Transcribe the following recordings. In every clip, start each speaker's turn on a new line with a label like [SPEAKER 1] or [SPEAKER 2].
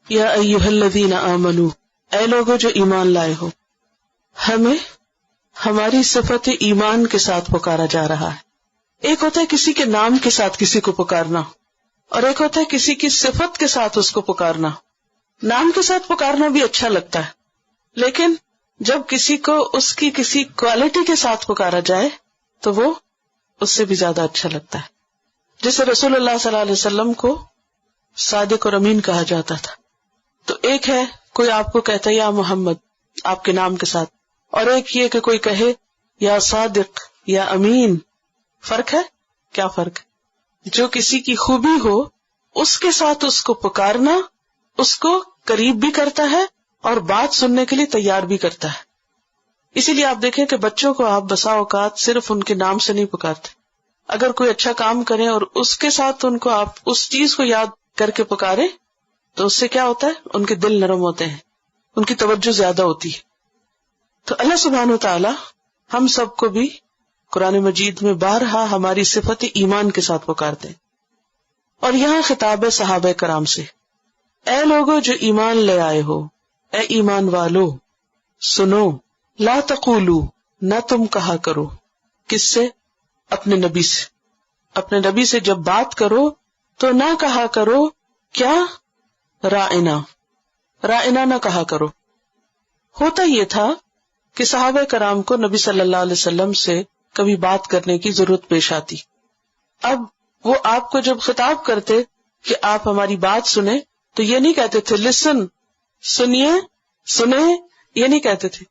[SPEAKER 1] یا ایھا الذین آمنوا، اے لوگوں جو ایمان لائے ہو، ہمیں ہماری صفت ایمان کے ساتھ پکارا جا رہا ہے۔ ایک ہوتا ہے کسی کے نام کے ساتھ کسی کو پکارنا، اور ایک ہوتا ہے کسی کی صفت کے ساتھ اس کو پکارنا۔ نام کے ساتھ پکارنا بھی اچھا لگتا ہے، لیکن جب کسی کو اس کی کسی کوالٹی کے ساتھ پکارا جائے تو وہ اس سے بھی زیادہ اچھا لگتا ہے۔ جیسے رسول اللہ صلی اللہ علیہ وسلم کو صادق اور امین کہا جاتا تھا۔ تو ایک ہے کوئی آپ کو کہتا ہے یا محمد آپ کے نام کے ساتھ، اور ایک یہ کہ کوئی کہے یا صادق یا امین۔ فرق ہے؟ کیا فرق ہے؟ جو کسی کی خوبی ہو اس کے ساتھ اس کو پکارنا اس کو قریب بھی کرتا ہے اور بات سننے کے لیے تیار بھی کرتا ہے۔ اسی لیے آپ دیکھیں کہ بچوں کو آپ بسا اوقات صرف ان کے نام سے نہیں پکارتے۔ اگر کوئی اچھا کام کریں اور اس کے ساتھ ان کو آپ اس چیز کو یاد کر کے پکارے تو اس سے کیا ہوتا ہے؟ ان کے دل نرم ہوتے ہیں، ان کی توجہ زیادہ ہوتی ہے۔ تو اللہ سبحانہ وتعالی ہم سب کو بھی قرآن مجید میں بارہا ہماری صفت ایمان کے ساتھ پکارتے ہیں، اور یہاں خطاب ہے صحابہ کرام سے، اے لوگو جو ایمان لے آئے ہو، اے ایمان والو سنو، لا تقولو نہ تم کہا کرو، کس سے؟ اپنے نبی سے۔ اپنے نبی سے جب بات کرو تو نہ کہا کرو کیا؟ رائنا، رائنا نہ کہا کرو۔ ہوتا یہ تھا کہ صحابہ کرام کو نبی صلی اللہ علیہ وسلم سے کبھی بات کرنے کی ضرورت پیش آتی، اب وہ آپ کو جب خطاب کرتے کہ آپ ہماری بات سنیں تو یہ نہیں کہتے تھے لسن، سنیے، سنیں، یہ نہیں کہتے تھے۔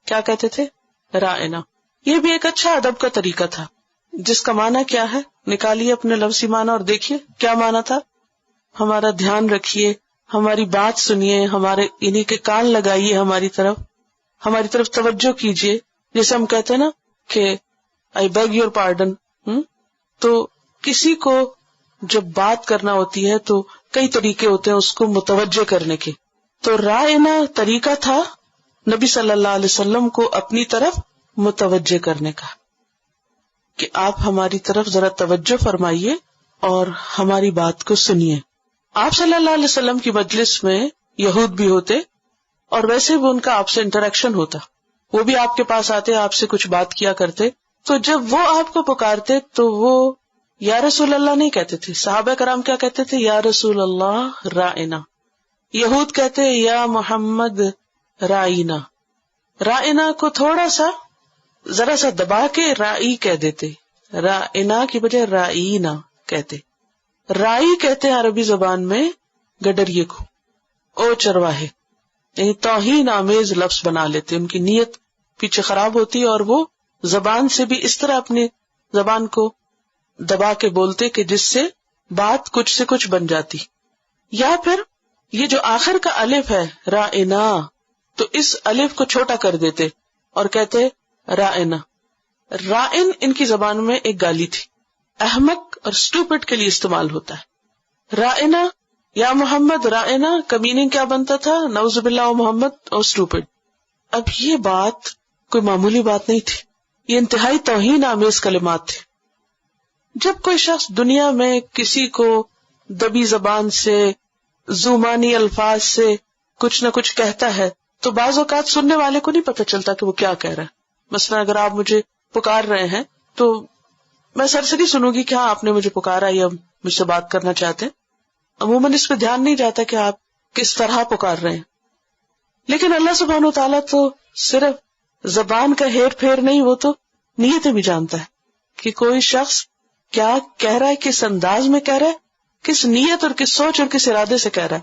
[SPEAKER 1] کیا کہتے تھے؟ رائنا۔ یہ بھی ایک اچھا ادب کا طریقہ تھا، جس کا معنی کیا ہے؟ نکالیے اپنے لفظی معنی اور دیکھیے کیا معنی تھا۔ ہمارا دھیان رکھیے، ہماری بات سنیے، ہمارے انہی کے کان لگائیے، ہماری طرف توجہ کیجیے۔ جیسے ہم کہتے ہیں نا کہ I beg your pardon، تو کسی کو جب بات کرنا ہوتی ہے تو کئی طریقے ہوتے ہیں اس کو متوجہ کرنے کے۔ تو رائنا طریقہ تھا نبی صلی اللہ علیہ وسلم کو اپنی طرف متوجہ کرنے کا، کہ آپ ہماری طرف ذرا توجہ فرمائیے اور ہماری بات کو سنیے۔ آپ صلی اللہ علیہ وسلم کی مجلس میں یہود بھی ہوتے اور ویسے بھی ان کا آپ سے انٹریکشن ہوتا، وہ بھی آپ کے پاس آتے، آپ سے کچھ بات کیا کرتے۔ تو جب وہ آپ کو پکارتے تو وہ یا رسول اللہ نہیں کہتے تھے، صحابہ کرام کیا کہتے تھے؟ یا رسول اللہ رائنا۔ یہود کہتے یا محمد رائنا۔ رائنا کو تھوڑا سا ذرا سا دبا کے رائی کہہ دیتے، رائنا کی بجائے رائینا کہتے۔ رائی کہتے ہیں عربی زبان میں گڈریے کو، او چرواہے، یعنی توہین آمیز لفظ بنا لیتے، ان کی نیت پیچھے خراب ہوتی اور وہ زبان سے بھی اس طرح اپنی زبان کو دبا کے بولتے کہ جس سے بات کچھ سے کچھ بن جاتی۔ یا پھر یہ جو آخر کا الف ہے رائنا، تو اس الف کو چھوٹا کر دیتے اور کہتے رائنا۔ رائن ان کی زبان میں ایک گالی تھی، احمق اور اسٹوپڈ کے لیے استعمال ہوتا ہے۔ رائنا یا محمد رائنا کا میننگ کیا بنتا تھا؟ نعوذ باللہ محمد اور اسٹوپڈ۔ اب یہ بات کوئی معمولی بات نہیں تھی، یہ انتہائی توہین آمیز کلمات تھے۔ جب کوئی شخص دنیا میں کسی کو دبی زبان سے زومانی الفاظ سے کچھ نہ کچھ کہتا ہے تو بعض اوقات سننے والے کو نہیں پتہ چلتا کہ وہ کیا کہہ رہا ہے۔ مثلا اگر آپ مجھے پکار رہے ہیں تو میں سرسری سنوں گی کہ ہاں آپ نے مجھے پکارا یا مجھ سے بات کرنا چاہتے ہیں، عموماً اس پہ دھیان نہیں جاتا کہ آپ کس طرح پکار رہے ہیں۔ لیکن اللہ سبحانہ وتعالیٰ تو صرف زبان کا ہیر پھیر نہیں، وہ تو نیتیں بھی جانتا ہے کہ کوئی شخص کیا کہہ رہا ہے، کس انداز میں کہہ رہا ہے، کس نیت اور کس سوچ اور کس ارادے سے کہہ رہا ہے۔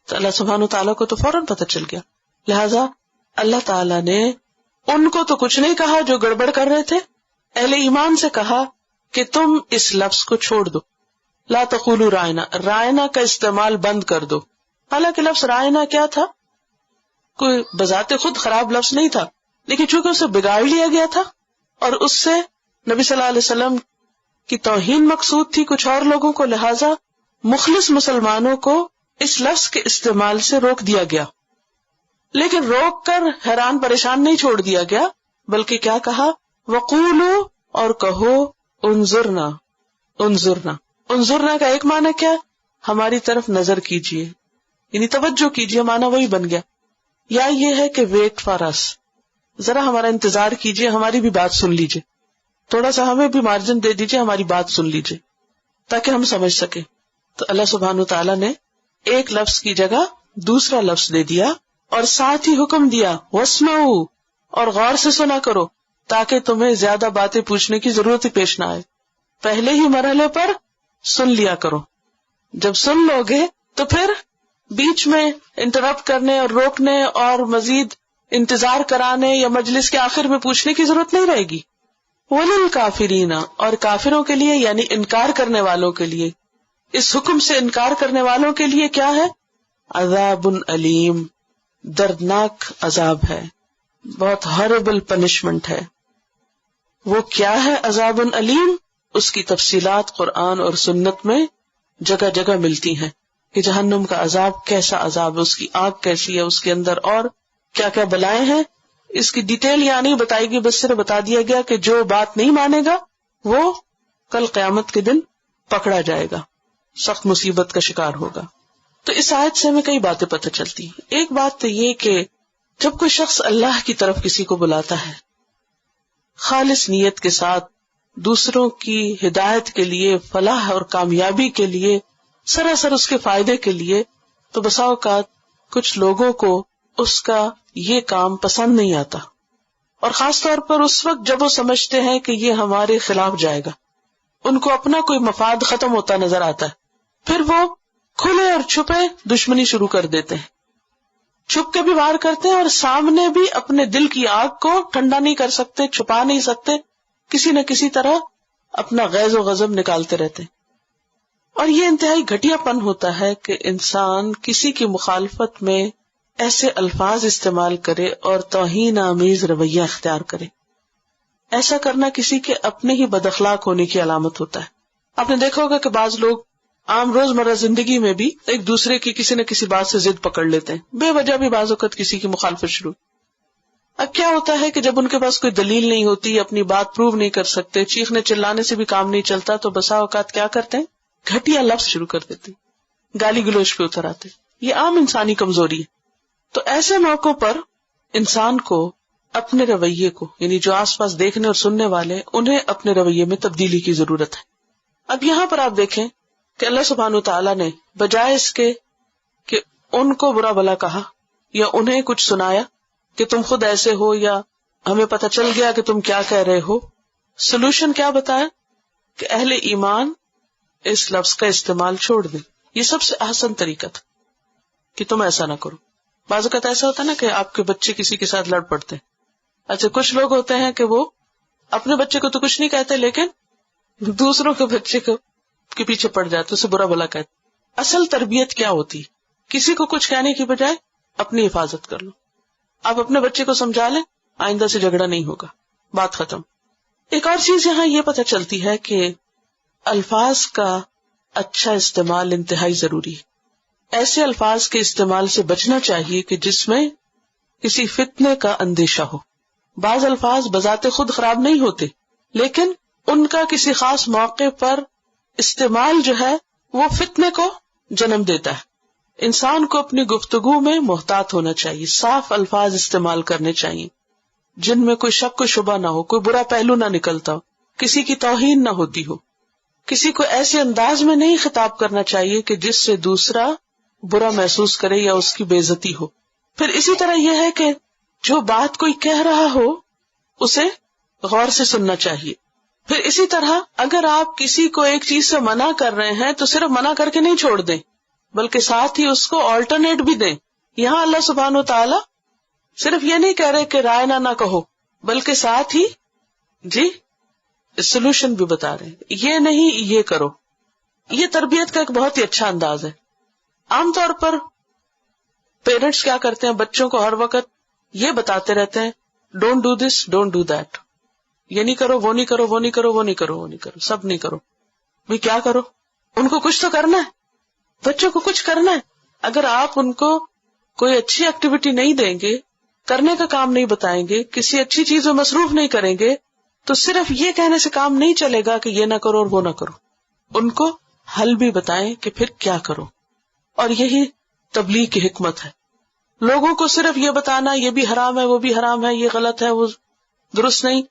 [SPEAKER 1] تو اللہ سبحانہ وتعالیٰ کو تو فوراً پتہ چل گیا، لہذا اللہ تعالیٰ نے ان کو تو کچھ نہیں کہا جو گڑبڑ کر رہے تھے، اہل ایمان سے کہا کہ تم اس لفظ کو چھوڑ دو، لا تقولوا رائنا، رائنا کا استعمال بند کر دو۔ حالانکہ لفظ رائنا کیا تھا؟ کوئی بذات خود خراب لفظ نہیں تھا، لیکن چونکہ اسے بگاڑ لیا گیا تھا اور اس سے نبی صلی اللہ علیہ وسلم کی توہین مقصود تھی کچھ اور لوگوں کو، لہذا مخلص مسلمانوں کو اس لفظ کے استعمال سے روک دیا گیا۔ لیکن روک کر حیران پریشان نہیں چھوڑ دیا گیا، بلکہ کیا کہا؟ وقولوا، اور کہو انظرنا، انظرنا۔ انظرنا کا ایک معنی کیا؟ ہماری طرف نظر کیجیے، یعنی توجہ کیجیے، مانا وہی بن گیا. یا یہ ہے کہ ویٹ فار اس، ذرا ہمارا انتظار کیجیے، ہماری بھی بات سن لیجیے، تھوڑا سا ہمیں بھی مارجن دے دیجیے، ہماری بات سن لیجیے تاکہ ہم سمجھ سکیں. تو اللہ سبحانہ وتعالیٰ نے ایک لفظ کی جگہ دوسرا لفظ دے دیا اور ساتھ ہی حکم دیا واسمعوا، اور غور سے سنا کرو تاکہ تمہیں زیادہ باتیں پوچھنے کی ضرورت ہی پیش نہ آئے. پہلے ہی مرحلے پر سن لیا کرو. جب سن لو گے تو پھر بیچ میں انٹرپٹ کرنے اور روکنے اور مزید انتظار کرانے یا مجلس کے آخر میں پوچھنے کی ضرورت نہیں رہے گی. وَلِلْكَافِرِينَ، اور کافروں کے لیے یعنی انکار کرنے والوں کے لیے، اس حکم سے انکار کرنے والوں کے لیے کیا ہے؟ عذاب علیم، دردناک عذاب ہے، بہت ہاربل پنشمنٹ ہے. وہ کیا ہے عذاب علیم؟ اس کی تفصیلات قرآن اور سنت میں جگہ جگہ ملتی ہیں کہ جہنم کا عذاب کیسا عذاب ہے، اس کی آگ کیسی ہے، اس کے اندر اور کیا کیا بلائیں ہیں. اس کی ڈیٹیل یہاں نہیں بتائی گئی، بس صرف بتا دیا گیا کہ جو بات نہیں مانے گا وہ کل قیامت کے دن پکڑا جائے گا، سخت مصیبت کا شکار ہوگا. تو اس آیت سے ہمیں کئی باتیں پتہ چلتی ہیں. ایک بات تو یہ کہ جب کوئی شخص اللہ کی طرف کسی کو بلاتا ہے خالص نیت کے ساتھ، دوسروں کی ہدایت کے لیے، فلاح اور کامیابی کے لیے، سراسر اس کے فائدے کے لیے، تو بسا اوقات کچھ لوگوں کو اس کا یہ کام پسند نہیں آتا، اور خاص طور پر اس وقت جب وہ سمجھتے ہیں کہ یہ ہمارے خلاف جائے گا. ان کو اپنا کوئی مفاد ختم ہوتا نظر آتا ہے، پھر وہ کھلے اور چھپے دشمنی شروع کر دیتے ہیں. چھپ کے بھی وار کرتے ہیں اور سامنے بھی اپنے دل کی آگ کو ٹھنڈا نہیں کر سکتے، چھپا نہیں سکتے، کسی نہ کسی طرح اپنا غیظ و غضب نکالتے رہتے ہیں. اور یہ انتہائی گھٹیا پن ہوتا ہے کہ انسان کسی کی مخالفت میں ایسے الفاظ استعمال کرے اور توہین آمیز رویہ اختیار کرے. ایسا کرنا کسی کے اپنے ہی بد اخلاق ہونے کی علامت ہوتا ہے. آپ نے دیکھا ہوگا کہ بعض لوگ عام روزمرہ زندگی میں بھی ایک دوسرے کی کسی نہ کسی بات سے ضد پکڑ لیتے ہیں، بے وجہ بھی بعض اوقات کسی کی مخالفت شروع. اب کیا ہوتا ہے کہ جب ان کے پاس کوئی دلیل نہیں ہوتی، اپنی بات پروو نہیں کر سکتے، چیخنے چلانے سے بھی کام نہیں چلتا، تو بسا اوقات کیا کرتے ہیں، گھٹیا لفظ شروع کر دیتے، گالی گلوچ پہ اتر آتے. یہ عام انسانی کمزوری ہے. تو ایسے موقعوں پر انسان کو اپنے رویے کو، یعنی جو آس پاس دیکھنے اور سننے والے، انہیں اپنے رویے میں تبدیلی کی ضرورت ہے. اب یہاں پر آپ دیکھیں کہ اللہ سبحانہ تعالیٰ نے بجائے اس کے کہ ان کو برا بھلا کہا یا انہیں کچھ سنایا کہ تم خود ایسے ہو یا ہمیں پتہ چل گیا کہ تم کیا کہہ رہے ہو، سولوشن کیا بتایا کہ اہل ایمان اس لفظ کا استعمال چھوڑ دیں. یہ سب سے احسن طریقہ تھا کہ تم ایسا نہ کرو. بعض اوقات ایسا ہوتا ہے نا کہ آپ کے بچے کسی کے ساتھ لڑ پڑتے ہیں. اچھا، کچھ لوگ ہوتے ہیں کہ وہ اپنے بچے کو تو کچھ نہیں کہتے لیکن دوسروں کے بچے کو کے پیچھے پڑ جاتے، اسے برا بھلا کہتے. اصل تربیت کیا ہوتی؟ کسی کو کچھ کہنے کی بجائے اپنی حفاظت کر لو. آپ اپنے بچے کو سمجھا لیں، آئندہ سے جھگڑا نہیں ہوگا، بات ختم. ایک اور چیز یہاں یہ پتہ چلتی ہے کہ الفاظ کا اچھا استعمال انتہائی ضروری ہے. ایسے الفاظ کے استعمال سے بچنا چاہیے کہ جس میں کسی فتنے کا اندیشہ ہو. بعض الفاظ بذات خود خراب نہیں ہوتے، لیکن ان کا کسی خاص موقع پر استعمال جو ہے وہ فتنے کو جنم دیتا ہے. انسان کو اپنی گفتگو میں محتاط ہونا چاہیے، صاف الفاظ استعمال کرنے چاہیے جن میں کوئی شک و شبہ نہ ہو، کوئی برا پہلو نہ نکلتا ہو، کسی کی توہین نہ ہوتی ہو. کسی کو ایسے انداز میں نہیں خطاب کرنا چاہیے کہ جس سے دوسرا برا محسوس کرے یا اس کی بے عزتی ہو. پھر اسی طرح یہ ہے کہ جو بات کوئی کہہ رہا ہو اسے غور سے سننا چاہیے. پھر اسی طرح اگر آپ کسی کو ایک چیز سے منع کر رہے ہیں تو صرف منع کر کے نہیں چھوڑ دیں، بلکہ ساتھ ہی اس کو آلٹرنیٹ بھی دیں. یہاں اللہ سبحانہ و تعالی صرف یہ نہیں کہہ رہے کہ رائے نہ کہو، بلکہ ساتھ ہی سولوشن بھی بتا رہے ہیں، یہ نہیں یہ کرو. یہ تربیت کا ایک بہت ہی اچھا انداز ہے. عام طور پر پیرنٹس کیا کرتے ہیں، بچوں کو ہر وقت یہ بتاتے رہتے ہیں don't do this, don't do that, یہ نہیں کرو، وہ نہیں کرو، وہ نہیں کرو، وہ نہیں کرو، وہ نہیں کرو، سب نہیں کرو. بھئی کیا کرو؟ ان کو کچھ تو کرنا ہے، بچوں کو کچھ کرنا ہے. اگر آپ ان کو کوئی اچھی ایکٹیویٹی نہیں دیں گے، کرنے کا کام نہیں بتائیں گے، کسی اچھی چیز میں مصروف نہیں کریں گے، تو صرف یہ کہنے سے کام نہیں چلے گا کہ یہ نہ کرو اور وہ نہ کرو. ان کو حل بھی بتائیں کہ پھر کیا کرو. اور یہی تبلیغ کی حکمت ہے. لوگوں کو صرف یہ بتانا یہ بھی حرام ہے وہ بھی حرام ہے، یہ غلط ہے وہ درست نہیں،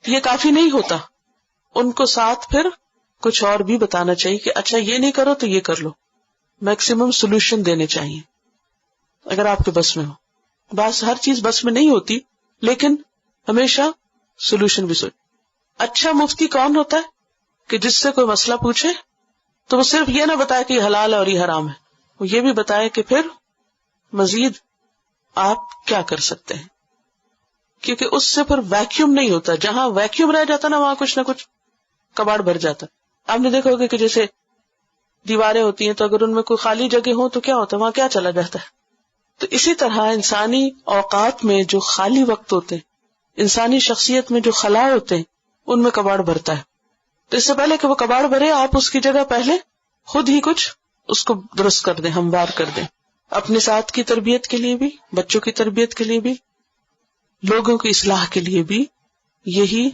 [SPEAKER 1] یہ کافی نہیں ہوتا. ان کو ساتھ پھر کچھ اور بھی بتانا چاہیے کہ اچھا یہ نہیں کرو تو یہ کر لو. میکسیمم سولوشن دینے چاہیے اگر آپ کے بس میں ہو. بس ہر چیز بس میں نہیں ہوتی، لیکن ہمیشہ سولوشن بھی سوچ. اچھا مفتی کون ہوتا ہے کہ جس سے کوئی مسئلہ پوچھے تو وہ صرف یہ نہ بتائے کہ یہ حلال ہے اور یہ حرام ہے، وہ یہ بھی بتائے کہ پھر مزید آپ کیا کر سکتے ہیں. کیونکہ اس سے پھر ویکیوم نہیں ہوتا، جہاں ویکیوم رہ جاتا نا وہاں کچھ نہ کچھ کباڑ بھر جاتا. آپ نے دیکھا ہوگا کہ جیسے دیواریں ہوتی ہیں تو اگر ان میں کوئی خالی جگہ ہو تو کیا ہوتا ہے، وہاں کیا چلا جاتا ہے. تو اسی طرح انسانی اوقات میں جو خالی وقت ہوتے ہیں، انسانی شخصیت میں جو خلا ہوتے ہیں، ان میں کباڑ بھرتا ہے. تو اس سے پہلے کہ وہ کباڑ بھرے آپ اس کی جگہ پہلے خود ہی کچھ اس کو درست کر دیں، ہموار کر دیں. اپنے ساتھ کی تربیت کے لیے بھی، بچوں کی تربیت کے لیے بھی، لوگوں کی اصلاح کے لیے بھی یہی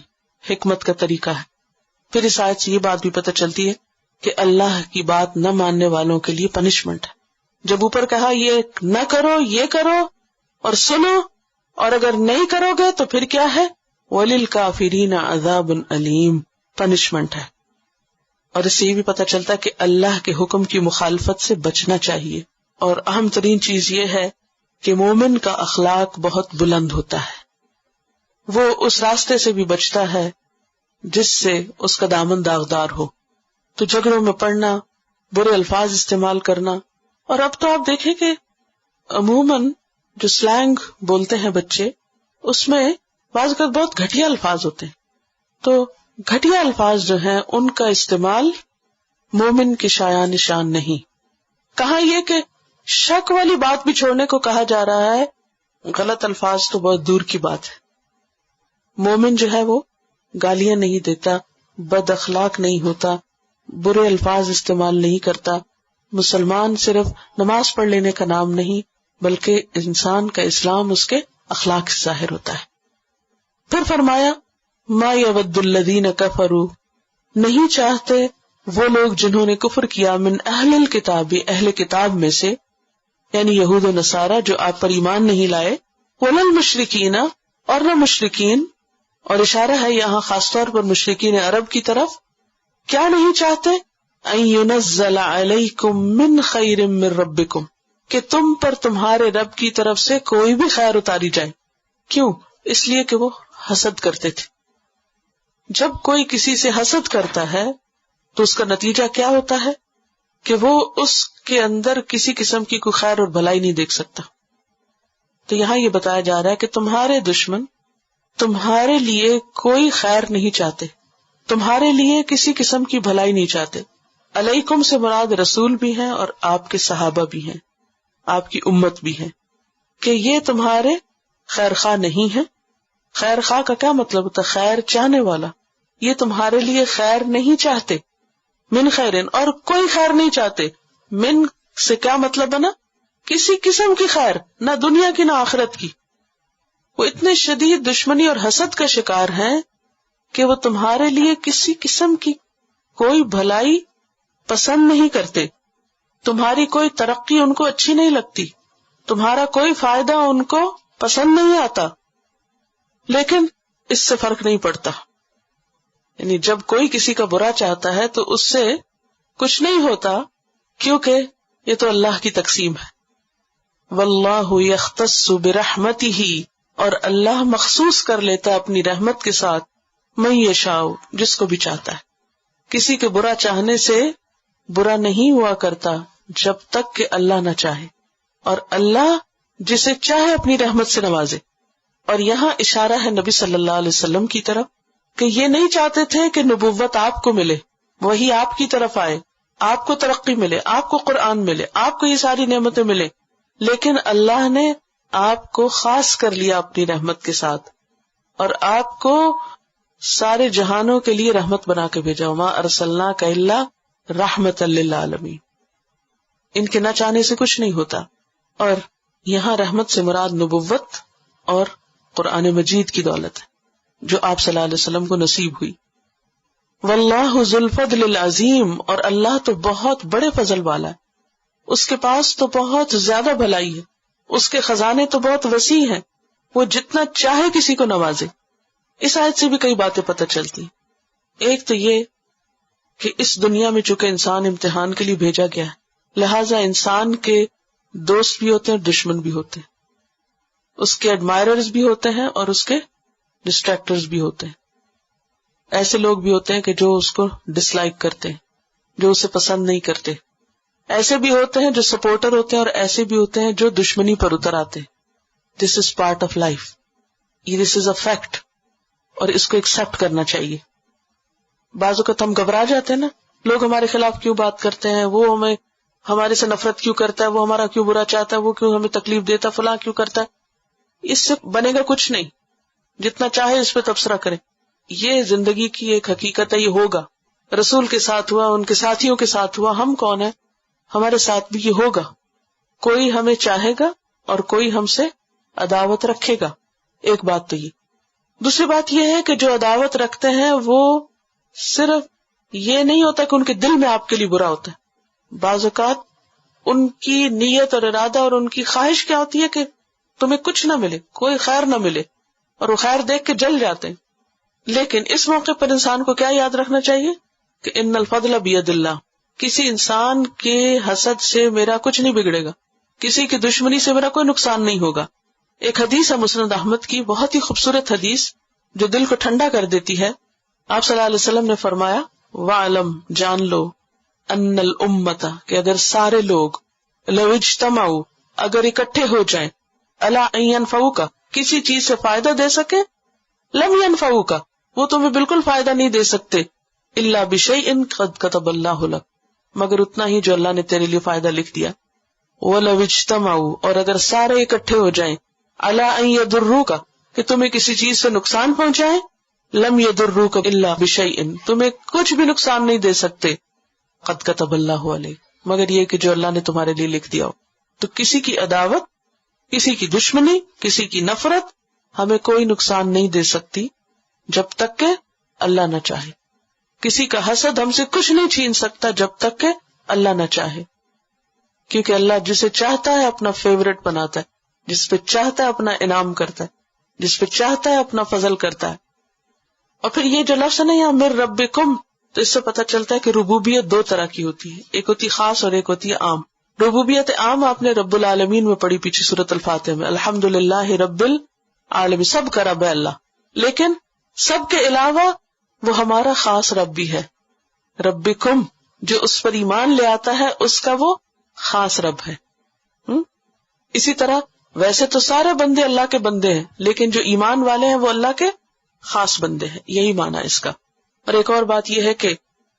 [SPEAKER 1] حکمت کا طریقہ ہے. پھر اس آیت سے یہ بات بھی پتہ چلتی ہے کہ اللہ کی بات نہ ماننے والوں کے لیے پنشمنٹ ہے. جب اوپر کہا یہ نہ کرو یہ کرو اور سنو، اور اگر نہیں کرو گے تو پھر کیا ہے، وَلِلْكَافِرِينَ عَذَابٌ أَلِيمٌ، پنشمنٹ ہے. اور اس سے یہ بھی پتہ چلتا ہے کہ اللہ کے حکم کی مخالفت سے بچنا چاہیے. اور اہم ترین چیز یہ ہے کہ مومن کا اخلاق بہت بلند ہوتا ہے، وہ اس راستے سے بھی بچتا ہے جس سے اس کا دامن داغدار ہو. تو جھگڑوں میں پڑنا، برے الفاظ استعمال کرنا، اور اب تو آپ دیکھیں کہ عموماً جو سلینگ بولتے ہیں بچے، اس میں بعض اوقات بہت گھٹیا الفاظ ہوتے ہیں. تو گھٹیا الفاظ جو ہیں ان کا استعمال مومن کی شایان شان نہیں. کہاں یہ کہ شک والی بات بھی چھوڑنے کو کہا جا رہا ہے، غلط الفاظ تو بہت دور کی بات ہے. مومن جو ہے وہ گالیاں نہیں دیتا، بد اخلاق نہیں ہوتا، برے الفاظ استعمال نہیں کرتا. مسلمان صرف نماز پڑھ لینے کا نام نہیں بلکہ انسان کا اسلام اس کے اخلاق سے ظاہر ہوتا ہے. پھر فرمایا ما یود الذین کفروا، نہیں چاہتے وہ لوگ جنہوں نے کفر کیا، من اہل الکتاب، اہل کتاب میں سے، یعنی یہود و نصارہ جو آپ پر ایمان نہیں لائے، ولا المشرکین، اور نہ مشرکین، اور اشارہ ہے یہاں خاص طور پر مشرکین عرب کی طرف. کیا نہیں چاہتے، ان ينزل علیکم من خیر من ربکم، کہ تم پر تمہارے رب کی طرف سے کوئی بھی خیر اتاری جائے. کیوں؟ اس لیے کہ وہ حسد کرتے تھے. جب کوئی کسی سے حسد کرتا ہے تو اس کا نتیجہ کیا ہوتا ہے کہ وہ اس کے اندر کسی قسم کی کوئی خیر اور بھلائی نہیں دیکھ سکتا. تو یہاں یہ بتایا جا رہا ہے کہ تمہارے دشمن تمہارے لیے کوئی خیر نہیں چاہتے، تمہارے لیے کسی قسم کی بھلائی نہیں چاہتے. علیکم سے مراد رسول بھی ہیں اور آپ کے صحابہ بھی ہیں، آپ کی امت بھی ہے، کہ یہ تمہارے خیر خواہ نہیں ہے. خیر خواہ کا کیا مطلب ہوتا ہے؟ خیر چاہنے والا. یہ تمہارے لیے خیر نہیں چاہتے. من خیرن، اور کوئی خیر نہیں چاہتے. من سے کیا مطلب ہے نا، کسی قسم کی خیر، نہ دنیا کی نہ آخرت کی. وہ اتنے شدید دشمنی اور حسد کا شکار ہیں کہ وہ تمہارے لیے کسی قسم کی کوئی بھلائی پسند نہیں کرتے. تمہاری کوئی ترقی ان کو اچھی نہیں لگتی، تمہارا کوئی فائدہ ان کو پسند نہیں آتا. لیکن اس سے فرق نہیں پڑتا، یعنی جب کوئی کسی کا برا چاہتا ہے تو اس سے کچھ نہیں ہوتا، کیونکہ یہ تو اللہ کی تقسیم ہے. واللہ یختص برحمتہ، اور اللہ مخصوص کر لیتا اپنی رحمت کے ساتھ من یشاء، جس کو بھی چاہتا ہے. کسی کے برا چاہنے سے برا نہیں ہوا کرتا جب تک کہ اللہ نہ چاہے، اور اللہ جسے چاہے اپنی رحمت سے نوازے. اور یہاں اشارہ ہے نبی صلی اللہ علیہ وسلم کی طرف کہ یہ نہیں چاہتے تھے کہ نبوت آپ کو ملے، وہی آپ کی طرف آئے، آپ کو ترقی ملے، آپ کو قرآن ملے، آپ کو یہ ساری نعمتیں ملے. لیکن اللہ نے آپ کو خاص کر لیا اپنی رحمت کے ساتھ، اور آپ کو سارے جہانوں کے لیے رحمت بنا کے بھیجا. وما ارسلناک الا رحمۃ للعالمین. ان کے نہ چاہنے سے کچھ نہیں ہوتا. اور یہاں رحمت سے مراد نبوت اور قرآن مجید کی دولت ہے جو آپ صلی اللہ علیہ وسلم کو نصیب ہوئی. واللہ ذو الفضل العظیم، اور اللہ تو بہت بڑے فضل والا ہے. اس کے پاس تو بہت زیادہ بھلائی ہے، اس کے خزانے تو بہت وسیع ہیں، وہ جتنا چاہے کسی کو نوازے۔ اس آیت سے بھی کئی باتیں پتہ چلتی ہیں۔ ایک تو یہ کہ اس دنیا میں چونکہ انسان امتحان کے لیے بھیجا گیا ہے، لہٰذا انسان کے دوست بھی ہوتے ہیں اور دشمن بھی ہوتے ہیں، اس کے ایڈمائررز بھی ہوتے ہیں اور اس کے ڈسٹریکٹرز بھی ہوتے ہیں۔ ایسے لوگ بھی ہوتے ہیں کہ جو اس کو ڈس لائک کرتے ہیں، جو اسے پسند نہیں کرتے، ایسے بھی ہوتے ہیں جو سپورٹر ہوتے ہیں اور ایسے بھی ہوتے ہیں جو دشمنی پر اتر آتے ہیں۔ This is part of life, this is a fact, اور اس کو ایکسپٹ کرنا چاہیے۔ بعض اوقات ہم گھبرا جاتے ہیں نا، لوگ ہمارے خلاف کیوں بات کرتے ہیں، وہ ہمارے سے نفرت کیوں کرتا ہے، وہ ہمارا کیوں برا چاہتا ہے، وہ کیوں ہمیں تکلیف دیتا ہے، فلاں کیوں کرتا ہے۔ اس سے بنے گا کچھ نہیں، جتنا چاہے اس پہ تبصرہ کریں۔ یہ زندگی کی ایک حقیقت ہے، یہ ہوگا، رسول کے ساتھ ہوا، ان کے ساتھیوں کے ساتھ ہوا، ہم کون ہیں، ہمارے ساتھ بھی یہ ہوگا۔ کوئی ہمیں چاہے گا اور کوئی ہم سے عداوت رکھے گا، ایک بات تو یہ۔ دوسری بات یہ ہے کہ جو عداوت رکھتے ہیں وہ صرف یہ نہیں ہوتا کہ ان کے دل میں آپ کے لیے برا ہوتا ہے، بعض اوقات ان کی نیت اور ارادہ اور ان کی خواہش کیا ہوتی ہے کہ تمہیں کچھ نہ ملے، کوئی خیر نہ ملے، اور وہ خیر دیکھ کے جل جاتے ہیں۔ لیکن اس موقع پر انسان کو کیا یاد رکھنا چاہیے کہ ان الفضل بید اللہ، کسی انسان کے حسد سے میرا کچھ نہیں بگڑے گا، کسی کی دشمنی سے میرا کوئی نقصان نہیں ہوگا۔ ایک حدیث ہے مسند احمد کی، بہت ہی خوبصورت حدیث جو دل کو ٹھنڈا کر دیتی ہے۔ آپ صلی اللہ علیہ وسلم نے فرمایا، وَعْلَمْ، جان لو، ان الامت، کہ اگر سارے لوگ، لو اجتمعوا، اگر اکٹھے ہو جائیں، علی ان ینفعوک، کسی چیز سے فائدہ دے سکے، لم ینفعوک، وہ تمہیں بالکل فائدہ نہیں دے سکتے، الا بشیء قد کتب اللہ لک، مگر اتنا ہی جو اللہ نے تیرے لیے فائدہ لکھ دیا۔ وَلَوْ اجْتَمَعُوا، اور اگر سارے اکٹھے ہو جائیں، عَلَىٰ أَن يَضُرُّوكَ، کہ تمہیں کسی چیز سے نقصان پہنچائیں، لَمْ يَضُرُّوكَ إِلَّا بِشَيْءٍ، تمہیں کچھ بھی نقصان نہیں دے سکتے، قَدْ كَتَبَ اللَّهُ عَلَيْكَ، مگر یہ کہ جو اللہ نے تمہارے لیے لکھ دیا ہو۔ تو کسی کی عداوت، کسی کی دشمنی، کسی کی نفرت ہمیں کوئی نقصان نہیں دے سکتی جب تک کہ اللہ نہ چاہے۔ کسی کا حسد ہم سے کچھ نہیں چھین سکتا جب تک کہ اللہ نہ چاہے، کیونکہ اللہ جسے چاہتا ہے اپنا فیورٹ بناتا ہے، جس پہ چاہتا ہے اپنا انعام کرتا ہے، جس پہ چاہتا ہے اپنا فضل کرتا ہے۔ اور پھر یہ جو لفظ ہے نا یہاں من ربکم، تو اس سے پتہ چلتا ہے کہ ربوبیت دو طرح کی ہوتی ہے، ایک ہوتی خاص اور ایک ہوتی ہے عام۔ ربوبیت عام آپ نے رب العالمین میں پڑھی پیچھے سورۃ الفاتحہ میں، الحمدللہ رب العالمین، سب کا رب ہے اللہ، لیکن سب کے علاوہ وہ ہمارا خاص رب بھی ہے۔ ربکم، جو اس پر ایمان لے آتا ہے اس کا وہ خاص رب ہے۔ اسی طرح ویسے تو سارے بندے اللہ کے بندے ہیں، لیکن جو ایمان والے ہیں وہ اللہ کے خاص بندے ہیں، یہی معنی اس کا۔ اور ایک اور بات یہ ہے کہ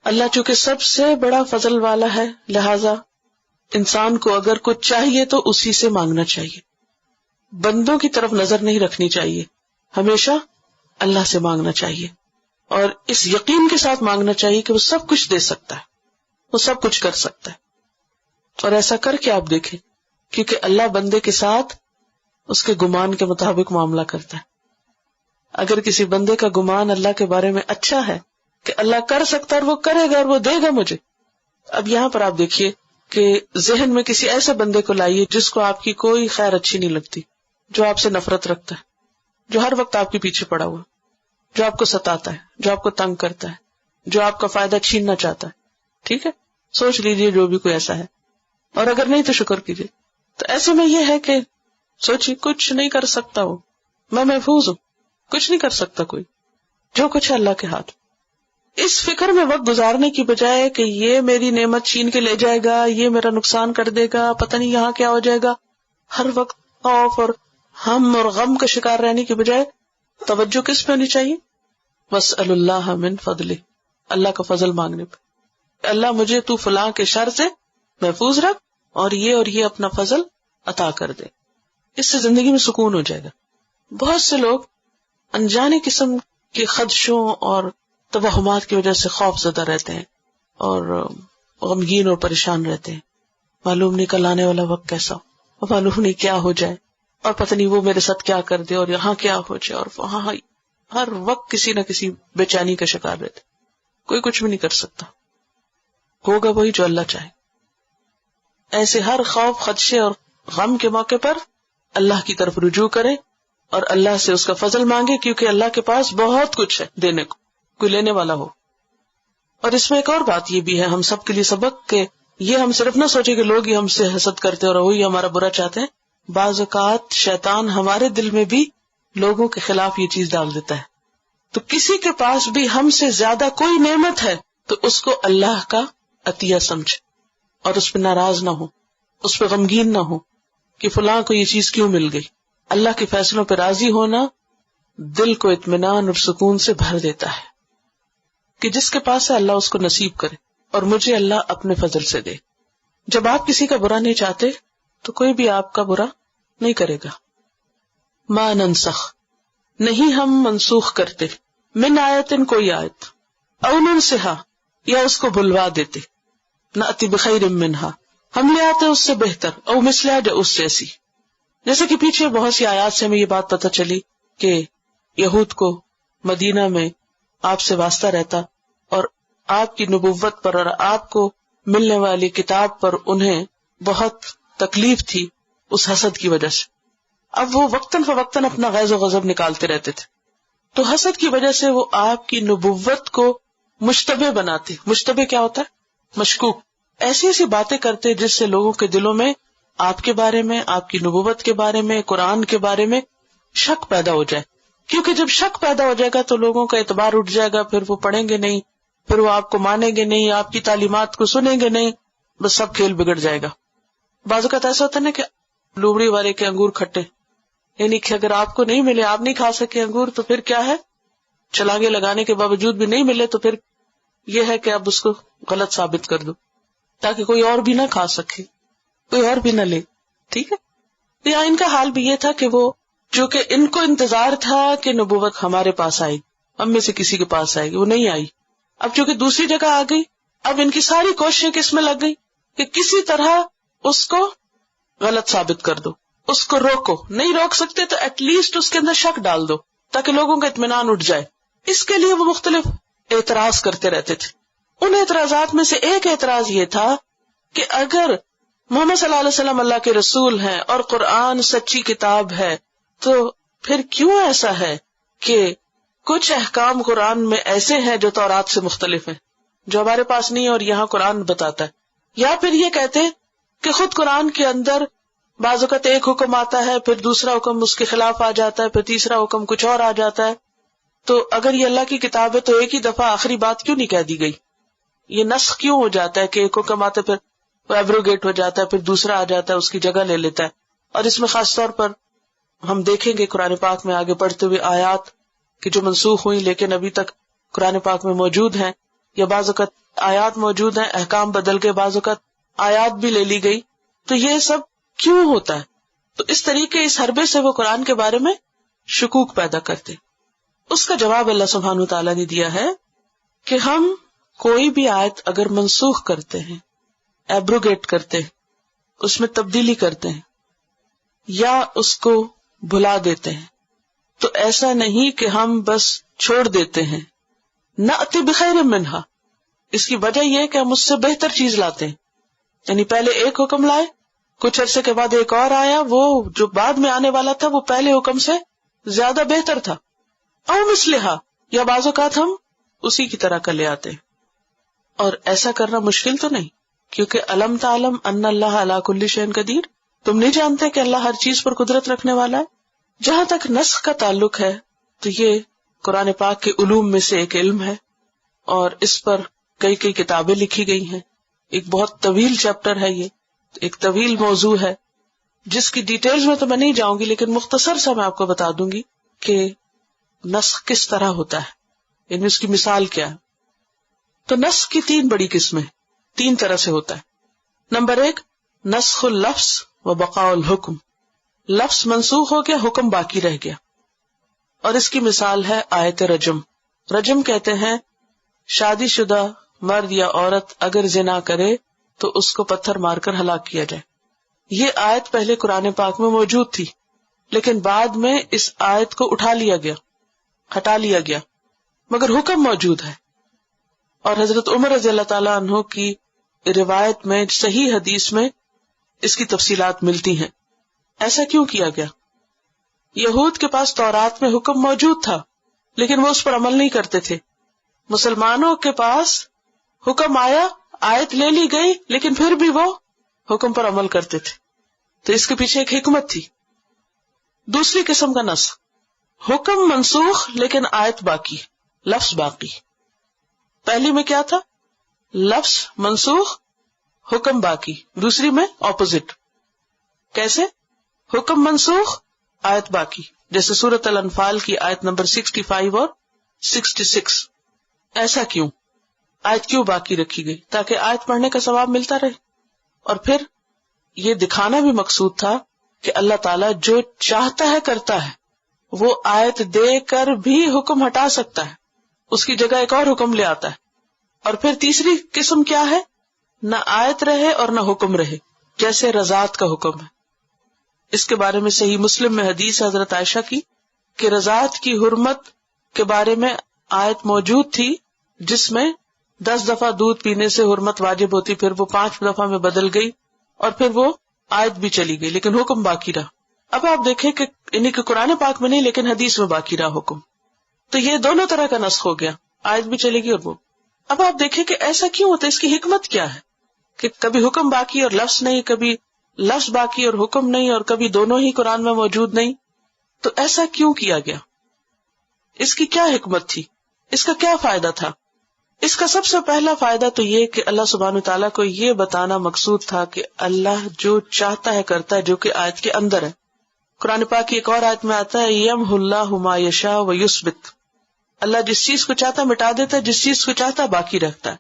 [SPEAKER 1] اللہ چونکہ سب سے بڑا فضل والا ہے، لہذا انسان کو اگر کچھ چاہیے تو اسی سے مانگنا چاہیے، بندوں کی طرف نظر نہیں رکھنی چاہیے، ہمیشہ اللہ سے مانگنا چاہیے، اور اس یقین کے ساتھ مانگنا چاہیے کہ وہ سب کچھ دے سکتا ہے، وہ سب کچھ کر سکتا ہے۔ اور ایسا کر کے آپ دیکھیں، کیونکہ اللہ بندے کے ساتھ اس کے گمان کے مطابق معاملہ کرتا ہے۔ اگر کسی بندے کا گمان اللہ کے بارے میں اچھا ہے کہ اللہ کر سکتا ہے اور وہ کرے گا اور وہ دے گا مجھے، اب یہاں پر آپ دیکھیے کہ ذہن میں کسی ایسے بندے کو لائیے جس کو آپ کی کوئی خیر اچھی نہیں لگتی، جو آپ سے نفرت رکھتا ہے، جو ہر وقت آپ کے پیچھے پڑا ہوا، جو آپ کو ستاتا ہے، جو آپ کو تنگ کرتا ہے، جو آپ کا فائدہ چھیننا چاہتا ہے، ٹھیک ہے، سوچ لیجئے جو بھی کوئی ایسا ہے، اور اگر نہیں تو شکر کیجئے۔ تو ایسے میں یہ ہے کہ سوچیے کچھ نہیں کر سکتا ہوں، میں محفوظ ہوں، کچھ نہیں کر سکتا کوئی، جو کچھ ہے اللہ کے ہاتھ۔ اس فکر میں وقت گزارنے کی بجائے کہ یہ میری نعمت چھین کے لے جائے گا، یہ میرا نقصان کر دے گا، پتہ نہیں یہاں کیا ہو جائے گا، ہر وقت خوف اور ہم اور غم کا شکار رہنے کی بجائے توجہ کس پہ ہونی چاہیے؟ وَاسْأَلُ اللَّهَ مِن فَضْلِهِ، اللہ کا فضل مانگنے پہ، اللہ مجھے تو فلاں کے شر سے محفوظ رکھ اور یہ اپنا فضل عطا کر دے، اس سے زندگی میں سکون ہو جائے گا۔ بہت سے لوگ انجانے قسم کے خدشوں اور توہمات کی وجہ سے خوف زدہ رہتے ہیں اور غمگین اور پریشان رہتے ہیں، معلوم نہیں کل آنے والا وقت کیسا ہو، معلوم نہیں کیا ہو جائے، اور پتہ نہیں وہ میرے ساتھ کیا کر دے، اور یہاں کیا ہو جائے، اور وہاں ہر وقت کسی نہ کسی بے چینی کا شکار رہتے، کوئی کچھ بھی نہیں کر سکتا، ہوگا وہی جو اللہ چاہے۔ ایسے ہر خوف، خدشے اور غم کے موقع پر اللہ کی طرف رجوع کرے اور اللہ سے اس کا فضل مانگے، کیونکہ اللہ کے پاس بہت کچھ ہے دینے کو، کوئی لینے والا ہو۔ اور اس میں ایک اور بات یہ بھی ہے ہم سب کے لیے سبق، کہ یہ ہم صرف نہ سوچے کہ لوگ ہی ہم سے حسد کرتے اور وہی ہمارا برا چاہتے ہیں، بعض اوقات شیطان ہمارے دل میں بھی لوگوں کے خلاف یہ چیز ڈال دیتا ہے۔ تو کسی کے پاس بھی ہم سے زیادہ کوئی نعمت ہے تو اس کو اللہ کا عطیہ سمجھے اور اس پہ ناراض نہ ہو، اس پہ غمگین نہ ہو کہ فلاں کو یہ چیز کیوں مل گئی۔ اللہ کے فیصلوں پہ راضی ہونا دل کو اطمینان اور سکون سے بھر دیتا ہے کہ جس کے پاس ہے اللہ اس کو نصیب کرے اور مجھے اللہ اپنے فضل سے دے۔ جب آپ کسی کا برا نہیں چاہتے تو کوئی بھی آپ کا برا نہیں کرے گا۔ ما ننسخ، نہیں ہم منسوخ کرتے، من آیتن کوئی آیت، او ننسہا یا اس کو بھلوا دیتے، نأتی بخیر منہا ہم لے آتے اس سے بہتر، او مثلہا یا اس جیسی۔ جیسے کہ پیچھے بہت سی آیات سے ہمیں یہ بات پتہ چلی کہ یہود کو مدینہ میں آپ سے واسطہ رہتا اور آپ کی نبوت پر اور آپ کو ملنے والی کتاب پر انہیں بہت تکلیف تھی اس حسد کی وجہ سے۔ اب وہ وقتاً فوقتاً اپنا غیظ و غضب نکالتے رہتے تھے، تو حسد کی وجہ سے وہ آپ کی نبوت کو مشتبہ بناتے۔ مشتبہ کیا ہوتا ہے؟ مشکوک، ایسی ایسی باتیں کرتے جس سے لوگوں کے دلوں میں آپ کے بارے میں، آپ کی نبوت کے بارے میں، قرآن کے بارے میں شک پیدا ہو جائے، کیونکہ جب شک پیدا ہو جائے گا تو لوگوں کا اعتبار اٹھ جائے گا، پھر وہ پڑھیں گے نہیں، پھر وہ آپ کو مانیں گے نہیں، آپ کی تعلیمات کو سنیں گے نہیں، بس سب کھیل بگڑ جائے گا۔ بعض اوقات ایسا ہوتا ہے نا کہ لوبڑی والے کے انگور کھٹے، یعنی کہ اگر آپ کو نہیں ملے، آپ نہیں کھا سکے انگور، تو پھر کیا ہے، چھلانگے لگانے کے باوجود بھی نہیں ملے تو پھر یہ ہے کہ اب اس کو غلط ثابت کر دو تاکہ کوئی اور بھی نہ کھا سکے، کوئی اور بھی نہ لے، ٹھیک ہے۔ یا ان کا حال بھی یہ تھا کہ وہ جو کہ ان کو انتظار تھا کہ نبوت ہمارے پاس آئے گی، ہم میں سے کسی کے پاس آئے گی، وہ نہیں آئی۔ اب چونکہ دوسری جگہ آ گئی، اب ان کی ساری کوششیں کس میں لگ گئی کہ کسی طرح اس کو غلط ثابت کر دو، اس کو روکو، نہیں روک سکتے تو ایٹ لیسٹ اس کے اندر شک ڈال دو تاکہ لوگوں کا اطمینان اٹھ جائے۔ اس کے لیے وہ مختلف اعتراض کرتے رہتے تھے۔ ان اعتراضات میں سے ایک اعتراض یہ تھا کہ اگر محمد صلی اللہ علیہ وسلم اللہ کے رسول ہیں اور قرآن سچی کتاب ہے تو پھر کیوں ایسا ہے کہ کچھ احکام قرآن میں ایسے ہیں جو تورات سے مختلف ہیں، جو ہمارے پاس نہیں ہے اور یہاں قرآن بتاتا ہے۔ یا پھر یہ کہتے کہ خود قرآن کے اندر بعض اوقات ایک حکم آتا ہے، پھر دوسرا حکم اس کے خلاف آ جاتا ہے، پھر تیسرا حکم کچھ اور آ جاتا ہے، تو اگر یہ اللہ کی کتاب ہے تو ایک ہی دفعہ آخری بات کیوں نہیں کہہ دی گئی؟ یہ نسخ کیوں ہو جاتا ہے کہ ایک حکم آتا ہے پھر وہ ایبروگیٹ ہو جاتا ہے، پھر دوسرا آ جاتا ہے اس کی جگہ لے لیتا ہے؟ اور اس میں خاص طور پر ہم دیکھیں گے قرآن پاک میں آگے بڑھتے ہوئے آیات کہ جو منسوخ ہوئی لیکن ابھی تک قرآن پاک میں موجود ہیں، یا بعض اوقات آیات موجود ہیں، احکام بدل کے، بعض اوقات آیات بھی لے لی گئی، تو یہ سب کیوں ہوتا ہے؟ تو اس طریقے اس حربے سے وہ قرآن کے بارے میں شکوک پیدا کرتے۔ اس کا جواب اللہ سبحانہ وتعالیٰ نے دیا ہے کہ ہم کوئی بھی آیت اگر منسوخ کرتے ہیں، ایبروگیٹ کرتے ہیں، اس میں تبدیلی کرتے ہیں یا اس کو بھلا دیتے ہیں تو ایسا نہیں کہ ہم بس چھوڑ دیتے ہیں، نأتی بخیر منہا، اس کی وجہ یہ ہے کہ ہم اس سے بہتر چیز لاتے ہیں، یعنی پہلے ایک حکم لائے، کچھ عرصے کے بعد ایک اور آیا، وہ جو بعد میں آنے والا تھا وہ پہلے حکم سے زیادہ بہتر تھا، او مثلہا، یا بعض اوقات ہم اسی کی طرح کا لے آتے ہیں۔ اور ایسا کرنا مشکل تو نہیں، کیونکہ الم تعلم ان اللہ علی کل شیء قدیر، تم نہیں جانتے کہ اللہ ہر چیز پر قدرت رکھنے والا ہے۔ جہاں تک نسخ کا تعلق ہے تو یہ قرآن پاک کے علوم میں سے ایک علم ہے اور اس پر کئی کتابیں لکھی گئی ہیں، ایک بہت طویل چیپٹر ہے، یہ ایک طویل موضوع ہے جس کی ڈیٹیلز میں تو میں نہیں جاؤں گی، لیکن مختصر سا میں آپ کو بتا دوں گی کہ نسخ کس طرح ہوتا ہے، یعنی اس کی مثال کیا ہے۔ تو نسخ کی 3 بڑی قسمیں، 3 طرح سے ہوتا ہے۔ نمبر 1، نسخ اللفظ و بقاء الحکم، لفظ منسوخ ہو گیا، حکم باقی رہ گیا، اور اس کی مثال ہے آیت رجم۔ رجم کہتے ہیں شادی شدہ مرد یا عورت اگر زنا کرے تو اس کو پتھر مار کر ہلاک کیا جائے۔ یہ آیت پہلے قرآن پاک میں موجود تھی لیکن بعد میں اس آیت کو ہٹا لیا گیا مگر حکم موجود ہے۔ اور حضرت عمر رضی اللہ تعالیٰ عنہ کی روایت میں، صحیح حدیث میں، اس کی تفصیلات ملتی ہیں. ایسا کیوں کیا گیا؟ یہود کے پاس تورات میں حکم موجود تھا لیکن وہ اس پر عمل نہیں کرتے تھے. مسلمانوں کے پاس حکم آیا، آیت لے لی گئی، لیکن پھر بھی وہ حکم پر عمل کرتے تھے. تو اس کے پیچھے ایک حکمت تھی. دوسری قسم کا نسخ، حکم منسوخ لیکن آیت باقی، لفظ باقی. پہلی میں کیا تھا؟ لفظ منسوخ، حکم باقی. دوسری میں اپوزٹ. کیسے؟ حکم منسوخ، آیت باقی. جیسے سورۃ الانفال کی آیت نمبر 65 اور 66. ایسا کیوں؟ آیت کیوں باقی رکھی گئی؟ تاکہ آیت پڑھنے کا ثواب ملتا رہے. اور پھر یہ دکھانا بھی مقصود تھا کہ اللہ تعالیٰ جو چاہتا ہے کرتا ہے. وہ آیت دے کر بھی حکم ہٹا سکتا ہے، اس کی جگہ ایک اور حکم لے آتا ہے. اور پھر تیسری قسم کیا ہے؟ نہ آیت رہے اور نہ حکم رہے، جیسے رضاعت کا حکم ہے. اس کے بارے میں صحیح مسلم میں حدیث حضرت عائشہ کی کہ رضاعت کی حرمت کے بارے میں آیت موجود تھی جس میں 10 دفعہ دودھ پینے سے حرمت واجب ہوتی، پھر وہ 5 دفعہ میں بدل گئی اور پھر وہ آیت بھی چلی گئی لیکن حکم باقی رہا. اب آپ دیکھیں کہ انہیں کہ قرآن پاک میں نہیں لیکن حدیث میں باقی رہا حکم. تو یہ دونوں طرح کا نسخ ہو گیا، آیت بھی چلے گی اور وہ. اب آپ دیکھیں کہ ایسا کیوں ہوتا ہے، اس کی حکمت کیا ہے کہ کبھی حکم باقی اور لفظ نہیں، کبھی لفظ باقی اور حکم نہیں، اور کبھی دونوں ہی قرآن میں موجود نہیں. تو ایسا کیوں کیا گیا؟ اس کی کیا حکمت تھی؟ اس کا کیا فائدہ تھا؟ اس کا سب سے پہلا فائدہ تو یہ کہ اللہ سبحانہ وتعالیٰ کو یہ بتانا مقصود تھا کہ اللہ جو چاہتا ہے کرتا ہے، جو کہ آیت کے اندر ہے. قرآن پاک کی ایک اور آیت میں آتا ہے یمحو اللہ ما یشاء ویثبت. اللہ جس چیز کو چاہتا ہے مٹا دیتا ہے، جس چیز کو چاہتا ہے باقی رکھتا ہے.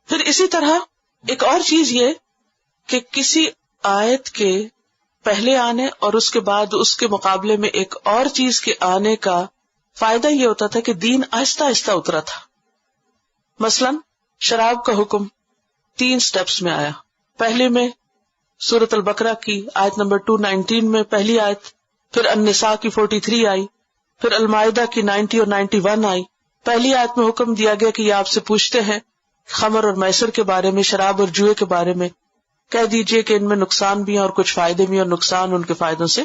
[SPEAKER 1] پھر اسی طرح ایک اور چیز یہ کہ کسی آیت کے پہلے آنے اور اس کے بعد اس کے مقابلے میں ایک اور چیز کے آنے کا فائدہ یہ ہوتا تھا کہ دین آہستہ آہستہ اترا تھا. مثلا شراب کا حکم 3 سٹیپس میں آیا. پہلے میں سورۃ البقرہ کی آیت نمبر 219 میں پہلی آیت، پھر النساء کی 43 آئی، پھر المائدہ کی 90 اور 91 آئی. پہلی آیت میں حکم دیا گیا کہ یہ آپ سے پوچھتے ہیں خمر اور میسر کے بارے میں، شراب اور جوئے کے بارے میں، کہہ دیجئے کہ ان میں نقصان بھی ہیں اور کچھ فائدے بھی ہیں اور نقصان ان کے فائدوں سے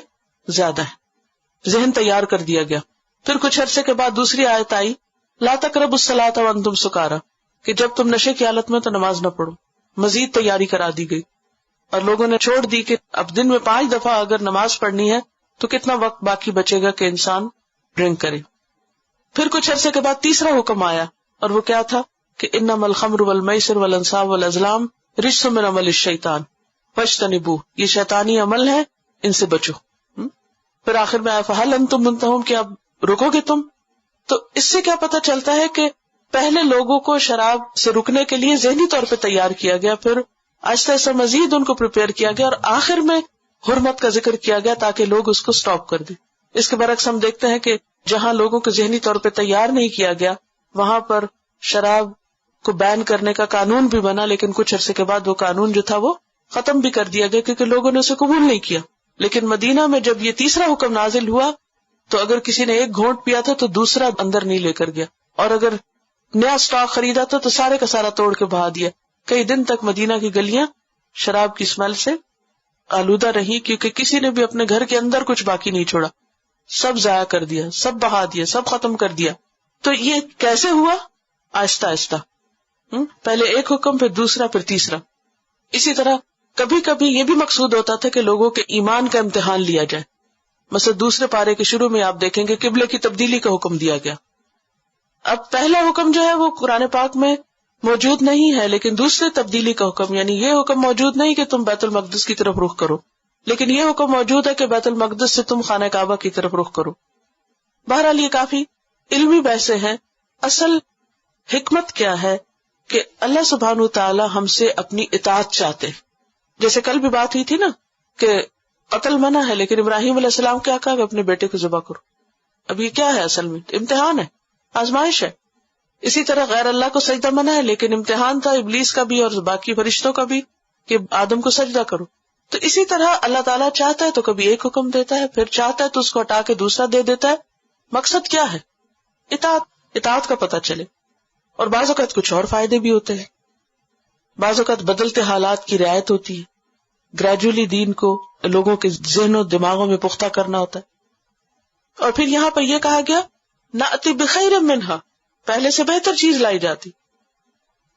[SPEAKER 1] زیادہ ہے. ذہن تیار کر دیا گیا. پھر کچھ عرصے کے بعد دوسری آیت آئی لا تقربوا الصلاۃ وانتم سکارى، کہ جب تم نشے کی حالت میں تو نماز نہ پڑھو. مزید تیاری کرا دی گئی اور لوگوں نے چھوڑ دی کہ اب دن میں 5 دفعہ اگر نماز پڑھنی ہے تو کتنا وقت باقی بچے گا کہ انسان ڈرنک کرے. پھر کچھ عرصے کے بعد تیسرا حکم آیا اور وہ کیا تھا کہ انما الخمر والمیسر والانصاب والازلام رجس من عمل الشیطان فاجتنبوہ، یہ شیطانی عمل ہے، ان سے بچو. پھر آخر میں آیا فہل انتم منتہون، کہ اب رکو گے تم. تو اس سے کیا پتہ چلتا ہے کہ پہلے لوگوں کو شراب سے رکنے کے لیے ذہنی طور پہ تیار کیا گیا، پھر آہستہ آہستہ مزید ان کو پریپیئر کیا گیا اور آخر میں حرمت کا ذکر کیا گیا تاکہ لوگ اس کو سٹاپ کر دیں. اس کے برعکس ہم دیکھتے ہیں کہ جہاں لوگوں کو ذہنی طور پہ تیار نہیں کیا گیا وہاں پر شراب کو بین کرنے کا قانون بھی بنا، لیکن کچھ عرصے کے بعد وہ قانون جو تھا وہ ختم بھی کر دیا گیا کیونکہ لوگوں نے اسے قبول نہیں کیا. لیکن مدینہ میں جب یہ تیسرا حکم نازل ہوا تو اگر کسی نے ایک گھونٹ پیا تھا تو دوسرا اندر نہیں لے کر گیا، اور اگر نیا سٹاک خریدا تھا تو سارے کا سارا توڑ کے بہا دیا. کئی دن تک مدینہ کی گلیاں شراب کی اسمیل سے آلودہ رہی کیونکہ کسی نے بھی اپنے گھر کے اندر کچھ باقی نہیں چھوڑا، سب ضائع کر دیا، سب بہا دیا، سب ختم کر دیا. تو یہ کیسے ہوا؟ آہستہ آہستہ، پہلے ایک حکم پھر دوسرا پھر تیسرا. اسی طرح کبھی کبھی یہ بھی مقصود ہوتا تھا کہ لوگوں کے ایمان کا امتحان لیا جائے. مثلا دوسرے پارے کے شروع میں آپ دیکھیں گے قبلے کی تبدیلی کا حکم دیا گیا. اب پہلا حکم جو ہے وہ قرآن پاک میں موجود نہیں ہے، لیکن دوسرے تبدیلی کا حکم، یعنی یہ حکم موجود نہیں کہ تم بیت المقدس کی طرف رخ کرو، لیکن یہ حکم موجود ہے کہ بیت المقدس سے تم خانہ کعبہ کی طرف رخ کرو. بہرحال یہ کافی علمی بحثیں ہیں. اصل حکمت کیا ہے کہ اللہ سبحانہ تعالی ہم سے اپنی اطاعت چاہتے. جیسے کل بھی بات ہوئی تھی نا کہ قتل منع ہے لیکن ابراہیم علیہ السلام کیا کہا کہ اپنے بیٹے کو ذبح کرو. اب یہ کیا ہے؟ اصل میں امتحان ہے، آزمائش ہے. اسی طرح غیر اللہ کو سجدہ منع ہے لیکن امتحان تھا ابلیس کا بھی اور باقی فرشتوں کا بھی کہ آدم کو سجدہ کرو. تو اسی طرح اللہ تعالیٰ چاہتا ہے تو کبھی ایک حکم دیتا ہے، پھر چاہتا ہے تو اس کو ہٹا کے دوسرا دے دیتا ہے. مقصد کیا ہے؟ اطاعت کا پتہ چلے. اور بعض اوقات کچھ اور فائدے بھی ہوتے ہیں. بعض اوقات بدلتے حالات کی رعایت ہوتی ہے، گریجولی دین کو لوگوں کے ذہن و دماغوں میں پختہ کرنا ہوتا ہے. اور پھر یہاں پر یہ کہا گیا نأتی بخیر منہا، پہلے سے بہتر چیز لائی جاتی،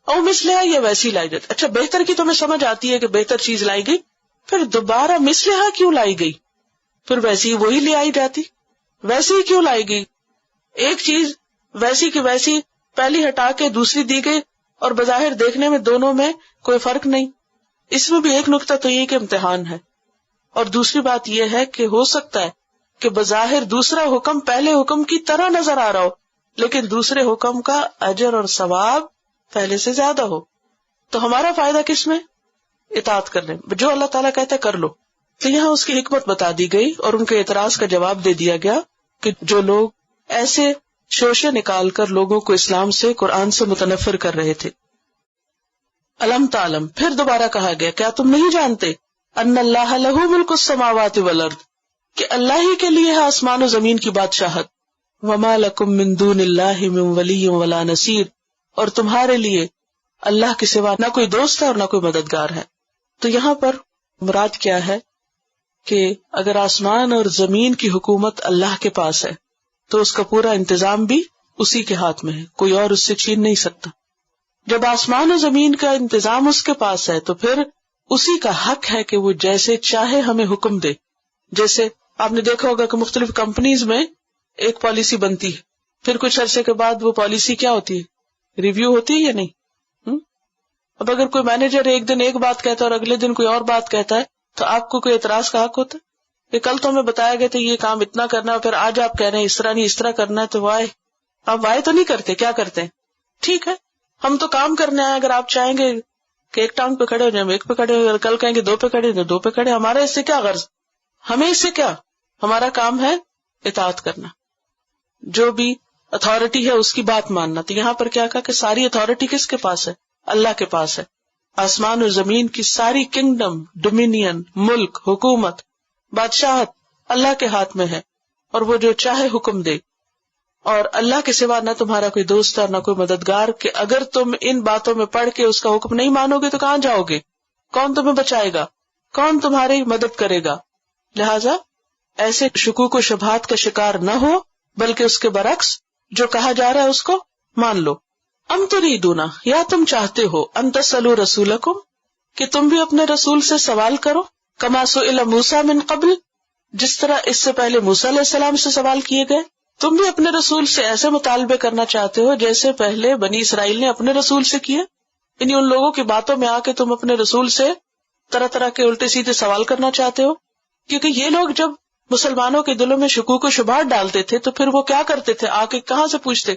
[SPEAKER 1] اور مثلہا یہ ویسی لائی جاتی. اچھا بہتر کی تو ہمیں سمجھ آتی ہے کہ بہتر چیز لائی گئی، پھر دوبارہ مثلہا کیوں لائی گئی؟ پھر ویسی وہی لے آئی جاتی، ویسی ہی کیوں لائی گئی؟ ایک چیز ویسی کی ویسی پہلی ہٹا کے دوسری دی گئی اور بظاہر دیکھنے میں دونوں میں کوئی فرق نہیں. اس میں بھی ایک نقطہ تو یہ کہ امتحان ہے، اور دوسری بات یہ ہے کہ ہو سکتا ہے کہ بظاہر دوسرا حکم پہلے حکم کی طرح نظر آ رہا ہو، لیکن دوسرے حکم کا اجر اور ثواب پہلے سے زیادہ ہو. تو ہمارا فائدہ کس میں؟ اطاعت کرنے میں. جو اللہ تعالیٰ کہتا ہے کر لو. تو یہاں اس کی حکمت بتا دی گئی اور ان کے اعتراض کا جواب دے دیا گیا کہ جو لوگ ایسے شوشے نکال کر لوگوں کو اسلام سے، قرآن سے متنفر کر رہے تھے. الم تعلم، پھر دوبارہ کہا گیا کیا تم نہیں جانتے ان اللہ لہ ملک السماوات والارض، کہ اللہ ہی کے لیے ہے آسمان و زمین کی بادشاہت. وما لکم من دون اللہ من ولی ولا نصیر، اور تمہارے لیے اللہ کے سوا نہ کوئی دوست ہے اور نہ کوئی مددگار ہے. تو یہاں پر مراد کیا ہے کہ اگر آسمان اور زمین کی حکومت اللہ کے پاس ہے تو اس کا پورا انتظام بھی اسی کے ہاتھ میں ہے، کوئی اور اس سے چھین نہیں سکتا. جب آسمان و زمین کا انتظام اس کے پاس ہے تو پھر اسی کا حق ہے کہ وہ جیسے چاہے ہمیں حکم دے. جیسے آپ نے دیکھا ہوگا کہ مختلف کمپنیز میں ایک پالیسی بنتی ہے، پھر کچھ عرصے کے بعد وہ پالیسی کیا ہوتی ہے، ریویو ہوتی ہے یا نہیں. اب اگر کوئی مینیجر ایک دن ایک بات کہتا ہے اور اگلے دن کوئی اور بات کہتا ہے تو آپ کو کوئی اعتراض کا حق ہوتا ہے کہ کل تو ہمیں بتایا گیا تھا یہ کام اتنا کرنا ہے، پھر آج آپ کہہ رہے ہیں اس طرح نہیں اس طرح کرنا ہے، تو وائے آپ وائے تو نہیں کرتے، کیا کرتے ہیں؟ ٹھیک ہے ہم تو کام کرنے آئے، اگر آپ چاہیں گے کہ ایک ٹانگ پہ کھڑے ہو جائیں ایک پہ کھڑے ہو، کل کہیں گے دو پہ کھڑے تو دو پہ کھڑے، ہمارا اس سے کیا غرض، ہمیں اس سے کیا، ہمارا کام ہے اطاعت کرنا، جو بھی اتھارٹی ہے اس کی بات ماننا. تو یہاں پر کیا کہا کہ ساری اتھارٹی کس کے پاس ہے؟ اللہ کے پاس ہے. آسمان اور زمین کی ساری کنگڈم، ڈومینین، ملک، حکومت، بادشاہت اللہ کے ہاتھ میں ہے، اور وہ جو چاہے حکم دے. اور اللہ کے سوا نہ تمہارا کوئی دوست اور نہ کوئی مددگار، کہ اگر تم ان باتوں میں پڑھ کے اس کا حکم نہیں مانو گے تو کہاں جاؤ گے؟ کون تمہیں بچائے گا؟ کون تمہاری مدد کرے گا؟ لہذا ایسے شکوک و شبہات کا شکار نہ ہو، بلکہ اس کے برعکس جو کہا جا رہا ہے اس کو مان لو. ام تریدون، یا تم چاہتے ہو، ان تسألوا رسولکم، کہ تم بھی اپنے رسول سے سوال کرو، کما سئل موسیٰ من قبل، جس طرح اس سے پہلے موسیٰ علیہ السلام سے سوال کیے گئے. تم بھی اپنے رسول سے ایسے مطالبے کرنا چاہتے ہو جیسے پہلے بنی اسرائیل نے اپنے رسول سے کیے، یعنی ان لوگوں کی باتوں میں آ کے تم اپنے رسول سے طرح طرح کے الٹے سیدھے سوال کرنا چاہتے ہو. کیونکہ یہ لوگ جب مسلمانوں کے دلوں میں شکوک و شبہات ڈالتے تھے تو پھر وہ کیا کرتے تھے، آ کے کہاں سے پوچھتے.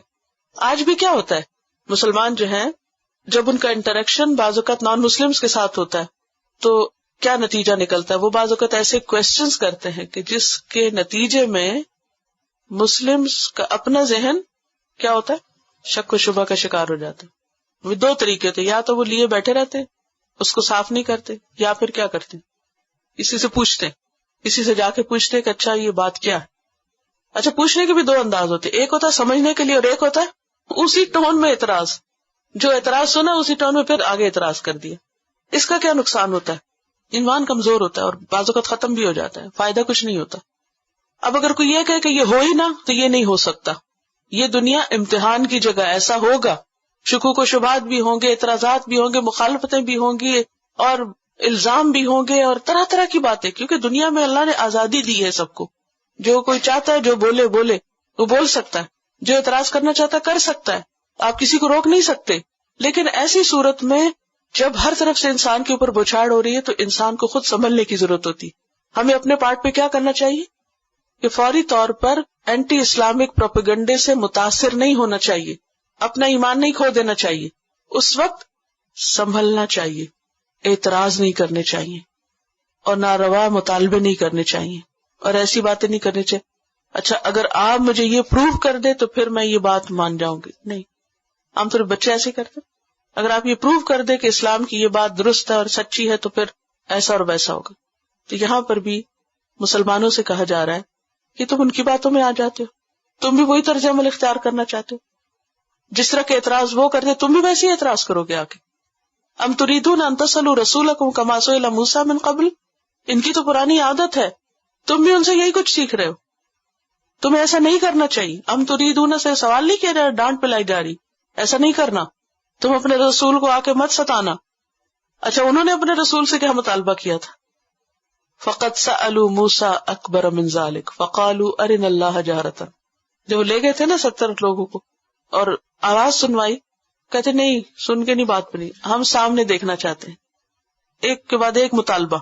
[SPEAKER 1] آج بھی کیا ہوتا ہے، مسلمان جو ہیں جب ان کا انٹریکشن بعض اوقات نان مسلمز کے ساتھ ہوتا ہے تو کیا نتیجہ نکلتا ہے، وہ بعض اوقات ایسے کوشچنز کرتے ہیں کہ جس کے نتیجے میں مسلمز کا اپنا ذہن کیا ہوتا ہے، شک و شبہ کا شکار ہو جاتا ہے. وہ دو طریقے تھے، یا تو وہ لیے بیٹھے رہتے اس کو صاف نہیں کرتے، یا پھر کیا کرتے اسی سے پوچھتے، اسی سے جا کے پوچھتے کہ اچھا یہ بات کیا ہے. اچھا پوچھنے کے بھی دو انداز ہوتے، ایک ہوتا ہے سمجھنے کے لیے اور ایک ہوتا ہے اسی ٹون میں اعتراض، جو اعتراض سنا اسی ٹون میں پھر آگے اعتراض کر دیا. اس کا کیا نقصان ہوتا ہے، ایمان کمزور ہوتا ہے اور بعض اوقات ختم بھی ہو جاتا ہے، فائدہ کچھ نہیں ہوتا. اب اگر کوئی یہ کہے کہ یہ ہو ہی نہ تو یہ نہیں ہو سکتا، یہ دنیا امتحان کی جگہ، ایسا ہوگا، شکوک و شبہات بھی ہوں گے، اعتراضات بھی ہوں گے، مخالفتیں بھی ہوں گی اور الزام بھی ہوں گے اور طرح طرح کی باتیں، کیونکہ دنیا میں اللہ نے آزادی دی ہے سب کو، جو کوئی چاہتا ہے جو بولے وہ بول سکتا ہے، جو اعتراض کرنا چاہتا ہے کر سکتا ہے، آپ کسی کو روک نہیں سکتے. لیکن ایسی صورت میں جب ہر طرف سے انسان کے اوپر بوچھاڑ ہو رہی ہے تو انسان کو خود سنبھلنے کی ضرورت ہوتی. ہمیں اپنے پارٹ پہ کیا کرنا چاہیے کہ فوری طور پر اینٹی اسلامک پروپیگنڈے سے متاثر نہیں ہونا چاہیے، اپنا ایمان نہیں کھو دینا چاہیے، اس وقت سنبھلنا چاہیے، اعتراض نہیں کرنے چاہیے اور ناروا مطالبے نہیں کرنے چاہیے اور ایسی باتیں نہیں کرنی چاہیے اچھا اگر آپ مجھے یہ پروف کر دے تو پھر میں یہ بات مان جاؤں گی. نہیں، عام طور بچے ایسے کرتے، اگر آپ یہ پروف کر دے کہ اسلام کی یہ بات درست ہے اور سچی ہے تو پھر ایسا اور ویسا ہوگا. تو یہاں پر بھی مسلمانوں سے کہا جا رہا ہے کہ تم ان کی باتوں میں آ جاتے ہو، تم بھی وہی طرز عمل اختیار کرنا چاہتے ہو، جس طرح کے اعتراض وہ کرتے تم بھی ویسے ہی اعتراض کرو گے آ کے. ام تریدون ان تسألوا رسولکم کما سئل موسیٰ من قبل. ان کی تو پرانی عادت ہے، تم بھی ان سے یہی کچھ سیکھ رہے ہو. تمہیں ایسا نہیں کرنا چاہیے. ام تریدون سے سوال نہیں کیا جا رہا، ڈانٹ پلائی جا رہی. ایسا نہیں کرنا، تم اپنے رسول کو آ کے مت ستانا. اچھا انہوں نے اپنے رسول سے کیا مطالبہ کیا تھا؟ فقد سألوا موسیٰ اکبر من ذلک فقالوا ارنا اللہ جہرۃ. جب لے گئے تھے نا 70 لوگوں کو اور آواز سنوائی، کہتے نہیں سن کے نہیں بات بنی، ہم سامنے دیکھنا چاہتے ہیں. ایک کے بعد ایک مطالبہ.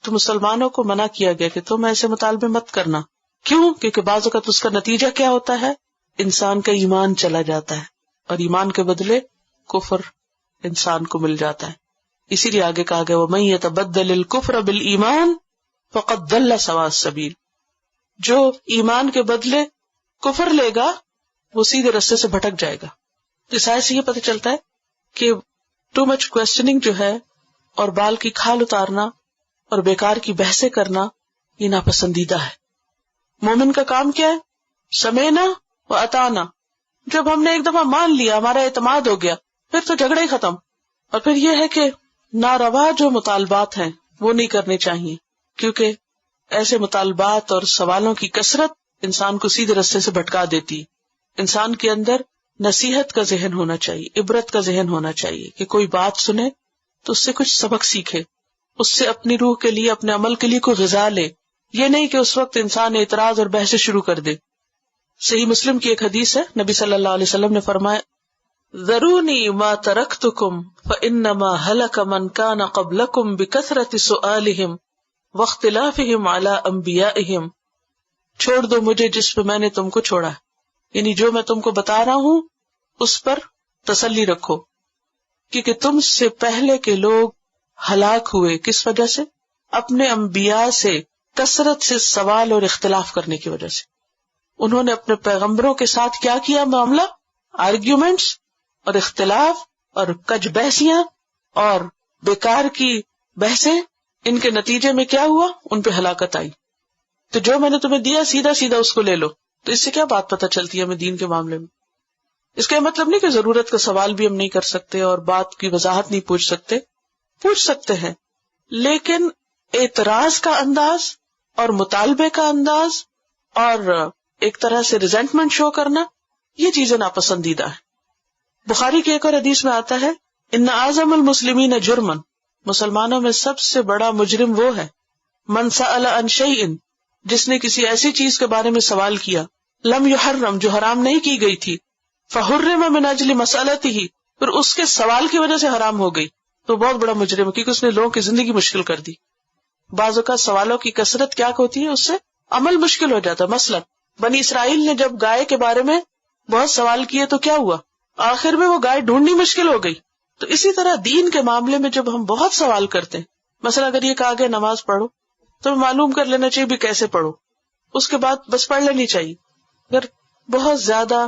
[SPEAKER 1] تو مسلمانوں کو منع کیا گیا کہ تم ایسے مطالبے مت کرنا. کیوں؟ کیونکہ بعض اوقات اس کا نتیجہ کیا ہوتا ہے؟ انسان کا ایمان چلا جاتا ہے، اور ایمان کے بدلے کفر انسان کو مل جاتا ہے. اسی لیے آگے کہا گیا وَمَن يَتَبَدَّلِ الْكُفْرَ بِالْإِيمَانِ فَقَدْ ضَلَّ سَوَاءَ السَّبِيلِ. جو ایمان کے بدلے کفر لے گا وہ سیدھے رستے سے بھٹک جائے گا. اس آیت سے یہ پتہ چلتا ہے کہ ٹو مچ کوشچننگ جو ہے اور بال کی کھال اتارنا اور بیکار کی بحثیں کرنا یہ ناپسندیدہ ہے. مومن کا کام کیا ہے؟ سمینا و اطانا. جب ہم نے ایک دفعہ مان لیا، ہمارا اعتماد ہو گیا، پھر تو جھگڑے ہی ختم. اور پھر یہ ہے کہ ناروا جو مطالبات ہیں وہ نہیں کرنے چاہیے، کیونکہ ایسے مطالبات اور سوالوں کی کثرت انسان کو سیدھے رستے سے بھٹکا دیتی. انسان کے اندر نصیحت کا ذہن ہونا چاہیے، عبرت کا ذہن ہونا چاہیے کہ کوئی بات سنے تو اس سے کچھ سبق سیکھے، اس سے اپنی روح کے لیے، اپنے عمل کے لیے کوئی غذا لے. یہ نہیں کہ اس وقت انسان اعتراض اور بحث شروع کر دے. صحیح مسلم کی ایک حدیث ہے، نبی صلی اللہ علیہ وسلم نے فرمایا ذرونی ما ترکتکم فانما ہلک من کان قبلکم بکثرت سؤالہم واختلافہم علی انبیائہم. چھوڑ دو مجھے جس پہ میں نے تم کو چھوڑا ہے، یعنی جو میں تم کو بتا رہا ہوں اس پر تسلی رکھو، کیونکہ تم سے پہلے کے لوگ ہلاک ہوئے کس وجہ سے؟ اپنے انبیاء سے کثرت سے سوال اور اختلاف کرنے کی وجہ سے. انہوں نے اپنے پیغمبروں کے ساتھ کیا کیا معاملہ؟ آرگیومنٹس اور اختلاف اور کج بحثیاں اور بیکار کی بحثیں. ان کے نتیجے میں کیا ہوا؟ ان پہ ہلاکت آئی. تو جو میں نے تمہیں دیا سیدھا سیدھا اس کو لے لو. تو اس سے کیا بات پتہ چلتی ہے ہمیں دین کے معاملے میں؟ اس کا مطلب نہیں کہ ضرورت کا سوال بھی ہم نہیں کر سکتے اور بات کی وضاحت نہیں پوچھ سکتے ہیں، لیکن اعتراض کا انداز اور مطالبے کا انداز اور ایک طرح سے ریزنٹمنٹ شو کرنا یہ چیزیں ناپسندیدہ ہیں. بخاری کی ایک اور حدیث میں آتا ہے ان اعظم المسلمین جرمن، مسلمانوں میں سب سے بڑا مجرم وہ ہے من سأل عن شیء، جس نے کسی ایسی چیز کے بارے میں سوال کیا لم یحرم، جو حرام نہیں کی گئی تھی، فحرم من اجل مسألته، پھر اس کے سوال کی وجہ سے حرام ہو گئی، تو بہت بڑا مجرم ہے، کیونکہ اس نے لوگوں کی زندگی مشکل کر دی. بعض اوقات سوالوں کی کثرت کیا ہوتی ہے، اس سے عمل مشکل ہو جاتا ہے. مثلا بنی اسرائیل نے جب گائے کے بارے میں بہت سوال کیے تو کیا ہوا؟ آخر میں وہ گائے ڈھونڈنی مشکل ہو گئی. تو اسی طرح دین کے معاملے میں جب ہم بہت سوال کرتے ہیں، مثلا اگر یہ کہا گیا نماز پڑھو تو معلوم کر لینا چاہیے بھی کیسے پڑھو، اس کے بعد بس پڑھ لینی چاہیے. اگر بہت زیادہ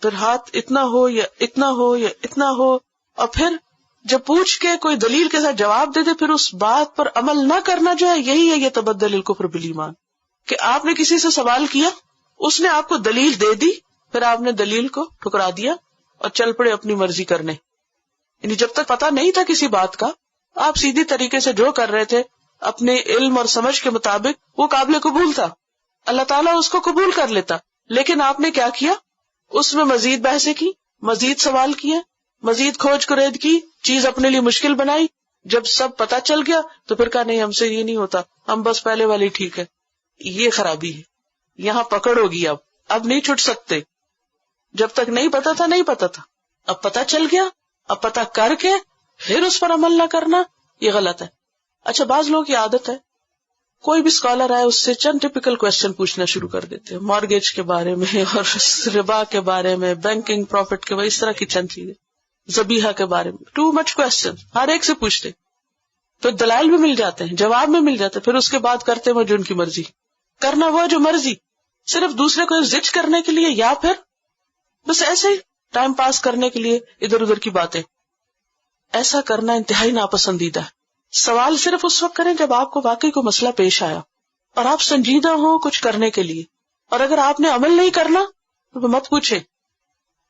[SPEAKER 1] پھر ہاتھ اتنا ہو یا اتنا ہو یا اتنا ہو، اور پھر جب پوچھ کے کوئی دلیل کے ساتھ جواب دے دے پھر اس بات پر عمل نہ کرنا جو ہے، یہی ہے یہ تبدل الکفر بالایمان، کہ آپ نے کسی سے سوال کیا، اس نے آپ کو دلیل دے دی، پھر آپ نے دلیل کو ٹھکرا دیا اور چل پڑے اپنی مرضی کرنے. یعنی جب تک پتہ نہیں تھا کسی بات کا، آپ سیدھی طریقے سے جو کر رہے تھے اپنے علم اور سمجھ کے مطابق وہ قابل قبول تھا، اللہ تعالیٰ اس کو قبول کر لیتا. لیکن آپ نے کیا کیا؟ اس میں مزید بحثیں کی، مزید سوال کیے، مزید کھوج کرید کی، چیز اپنے لیے مشکل بنائی. جب سب پتہ چل گیا تو پھر کہا نہیں ہم سے یہ نہیں ہوتا، ہم بس پہلے والی ٹھیک ہے. یہ خرابی ہے، یہاں پکڑ ہوگی. اب نہیں چھٹ سکتے. جب تک نہیں پتا تھا نہیں پتا تھا، اب پتا چل گیا، اب پتا کر کے پھر اس پر عمل نہ کرنا یہ غلط ہے. اچھا بعض لوگوں کی عادت ہے کوئی بھی اسکالر آئے اس سے چند ٹپیکل کوشچن پوچھنا شروع کر دیتے ہیں، مارگیج کے بارے میں اور ربا کے بارے میں، بینکنگ پروفٹ کے بارے، اس طرح کی چند چیزیں، ذبیحہ کے بارے میں. ٹو مچ کوشچن ہر ایک سے پوچھتے، تو دلائل بھی مل جاتے ہیں، جواب بھی مل جاتے، پھر اس کے بعد کرتے وہ جو ان کی مرضی، کرنا وہ جو مرضی، صرف دوسرے کو زج کرنے کے لیے یا پھر بس ایسے ہی ٹائم پاس کرنے کے لیے ادھر ادھر کی باتیں. ایسا کرنا انتہائی ناپسندیدہ ہے. سوال صرف اس وقت کریں جب آپ کو واقعی کوئی مسئلہ پیش آیا اور آپ سنجیدہ ہوں کچھ کرنے کے لیے، اور اگر آپ نے عمل نہیں کرنا تو مت پوچھے،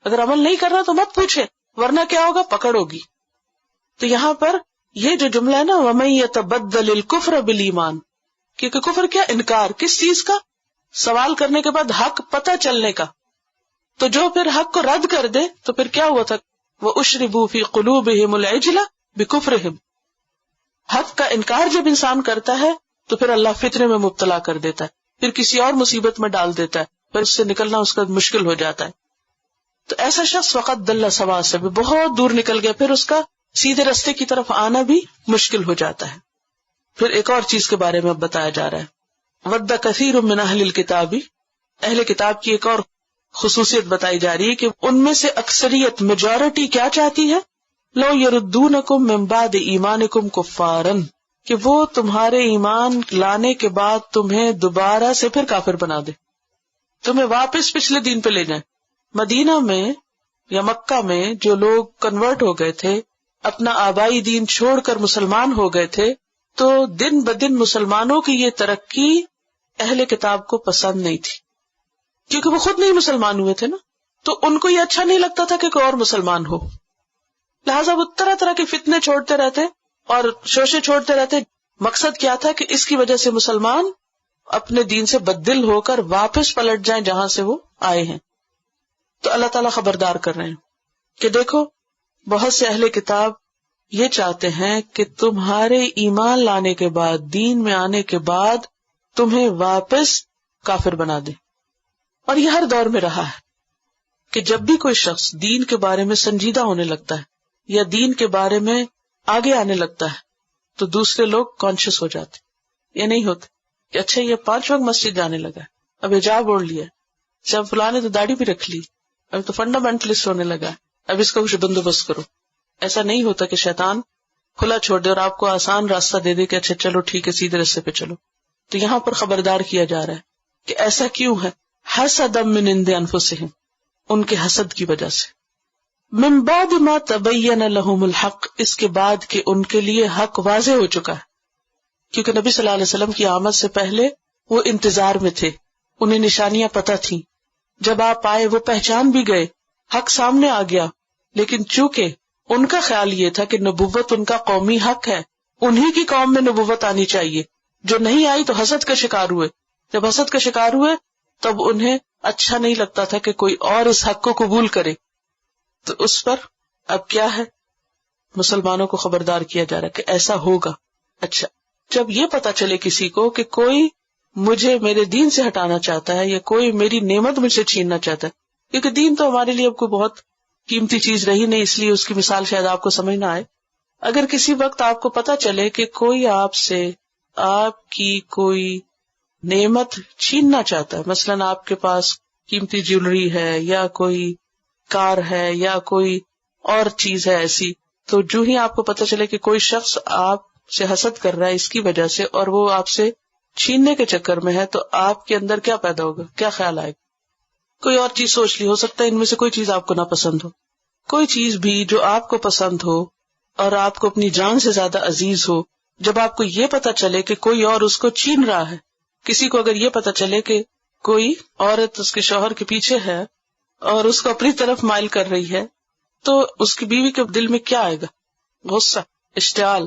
[SPEAKER 1] اگر عمل نہیں کرنا تو مت پوچھے، ورنہ کیا ہوگا؟ پکڑ ہوگی. تو یہاں پر یہ جو جملہ ہے نا وَمَن يَتَبَدَّلِ الْكُفْرَ بِالْإِيمَانِ، کیونکہ کفر کیا؟ انکار، کس چیز کا؟ سوال کرنے کے بعد حق پتہ چلنے کا. تو جو پھر حق کو رد کر دے تو پھر کیا ہوا تھا؟ وَأُشْرِبُوا فِي قُلُوبِهِمُ الْعِجْلَ بِكُفْرِهِمْ. حق کا انکار جب انسان کرتا ہے تو پھر اللہ فتنے میں مبتلا کر دیتا ہے، پھر کسی اور مصیبت میں ڈال دیتا ہے، پھر اس سے نکلنا اس کا مشکل ہو جاتا ہے. تو ایسا شخص وقت دل سوا سے بھی بہت دور نکل گیا، پھر اس کا سیدھے رستے کی طرف آنا بھی مشکل ہو جاتا ہے. پھر ایک اور چیز کے بارے میں اب بتایا جا رہا ہے، وَدَّ كَثِيرٌ مِّنْ أَهْلِ الْكِتَابِ، اہل کتاب کی ایک اور خصوصیت بتائی جا رہی ہے کہ ان میں سے اکثریت میجورٹی کیا چاہتی ہے؟ لو يردونکم من بعد ایمانکم کفارا، کہ وہ تمہارے ایمان لانے کے بعد تمہیں دوبارہ سے پھر کافر بنا دے، تمہیں واپس پچھلے دین پہ لے جائیں. مدینہ میں یا مکہ میں جو لوگ کنورٹ ہو گئے تھے، اپنا آبائی دین چھوڑ کر مسلمان ہو گئے تھے، تو دن بدن مسلمانوں کی یہ ترقی اہل کتاب کو پسند نہیں تھی، کیونکہ وہ خود نہیں مسلمان ہوئے تھے نا، تو ان کو یہ اچھا نہیں لگتا تھا کہ کوئی اور مسلمان ہو. لہٰذا وہ طرح طرح کے فتنے چھوڑتے رہتے اور شوشے چھوڑتے رہتے. مقصد کیا تھا کہ اس کی وجہ سے مسلمان اپنے دین سے بددل ہو کر واپس پلٹ جائیں جہاں سے وہ آئے ہیں. تو اللہ تعالیٰ خبردار کر رہے ہیں کہ دیکھو بہت سے اہل کتاب یہ چاہتے ہیں کہ تمہارے ایمان لانے کے بعد، دین میں آنے کے بعد تمہیں واپس کافر بنا دے. اور یہ ہر دور میں رہا ہے کہ جب بھی کوئی شخص دین کے بارے میں سنجیدہ ہونے لگتا ہے یا دین کے بارے میں آگے آنے لگتا ہے تو دوسرے لوگ کانشیس ہو جاتے. یہ نہیں ہوتے کہ اچھا یہ 5 وقت مسجد جانے لگا ہے، اب حجاب اوڑھ لیا، جب فلاں نے تو داڑھی بھی رکھ لی، اب تو فنڈامنٹلسٹ ہونے لگا ہے، اب اس کا کچھ بندوبست کرو. ایسا نہیں ہوتا کہ شیطان کھلا چھوڑ دے اور آپ کو آسان راستہ دے دے کہ اچھا چلو ٹھیک ہے سیدھے راستے پہ چلو. تو یہاں پر خبردار کیا جا رہا ہے کہ ایسا کیوں ہے؟ حسد من عند انفسہم، ان کے حسد کی وجہ سے. من بعد ما تبین لہم الحق، اس کے بعد کہ ان کے لیے حق واضح ہو چکا ہے. کیونکہ نبی صلی اللہ علیہ وسلم کی آمد سے پہلے وہ انتظار میں تھے، انہیں نشانیاں پتہ تھیں. جب آپ آئے وہ پہچان بھی گئے، حق سامنے آ گیا. لیکن چونکہ ان کا خیال یہ تھا کہ نبوت ان کا قومی حق ہے، انہی کی قوم میں نبوت آنی چاہیے، جو نہیں آئی تو حسد کا شکار ہوئے. جب حسد کا شکار ہوئے تب انہیں اچھا نہیں لگتا تھا کہ کوئی اور اس حق کو قبول کرے. تو اس پر اب کیا ہے؟ مسلمانوں کو خبردار کیا جا رہا ہے کہ ایسا ہوگا. اچھا جب یہ پتا چلے کسی کو کہ کوئی مجھے میرے دین سے ہٹانا چاہتا ہے یا کوئی میری نعمت مجھ سے چھیننا چاہتا ہے، کیونکہ دین تو ہمارے لیے اب کوئی بہت قیمتی چیز رہی نہیں، اس لیے اس کی مثال شاید آپ کو سمجھ نہ آئے. اگر کسی وقت آپ کو پتا چلے کہ کوئی آپ سے آپ کی کوئی نعمت چھیننا چاہتا ہے، مثلاً آپ کے پاس قیمتی جیولری ہے یا کوئی کار ہے یا کوئی اور چیز ہے ایسی، تو جو ہی آپ کو پتا چلے کہ کوئی شخص آپ سے حسد کر رہا ہے اس کی وجہ سے اور وہ آپ سے چھیننے کے چکر میں ہے، تو آپ کے اندر کیا پیدا ہوگا؟ کیا خیال آئے گا؟ کوئی اور چیز سوچ لی، ہو سکتا ہے ان میں سے کوئی چیز آپ کو نہ پسند ہو. کوئی چیز بھی جو آپ کو پسند ہو اور آپ کو اپنی جان سے زیادہ عزیز ہو، جب آپ کو یہ پتا چلے کہ کوئی اور اس کو چھین رہا ہے، کسی کو اگر یہ پتا چلے کہ کوئی عورت اس کے شوہر کے پیچھے ہے اور اس کو اپنی طرف مائل کر رہی ہے، تو اس کی بیوی کے دل میں کیا آئے گا؟ غصہ، اشتعال.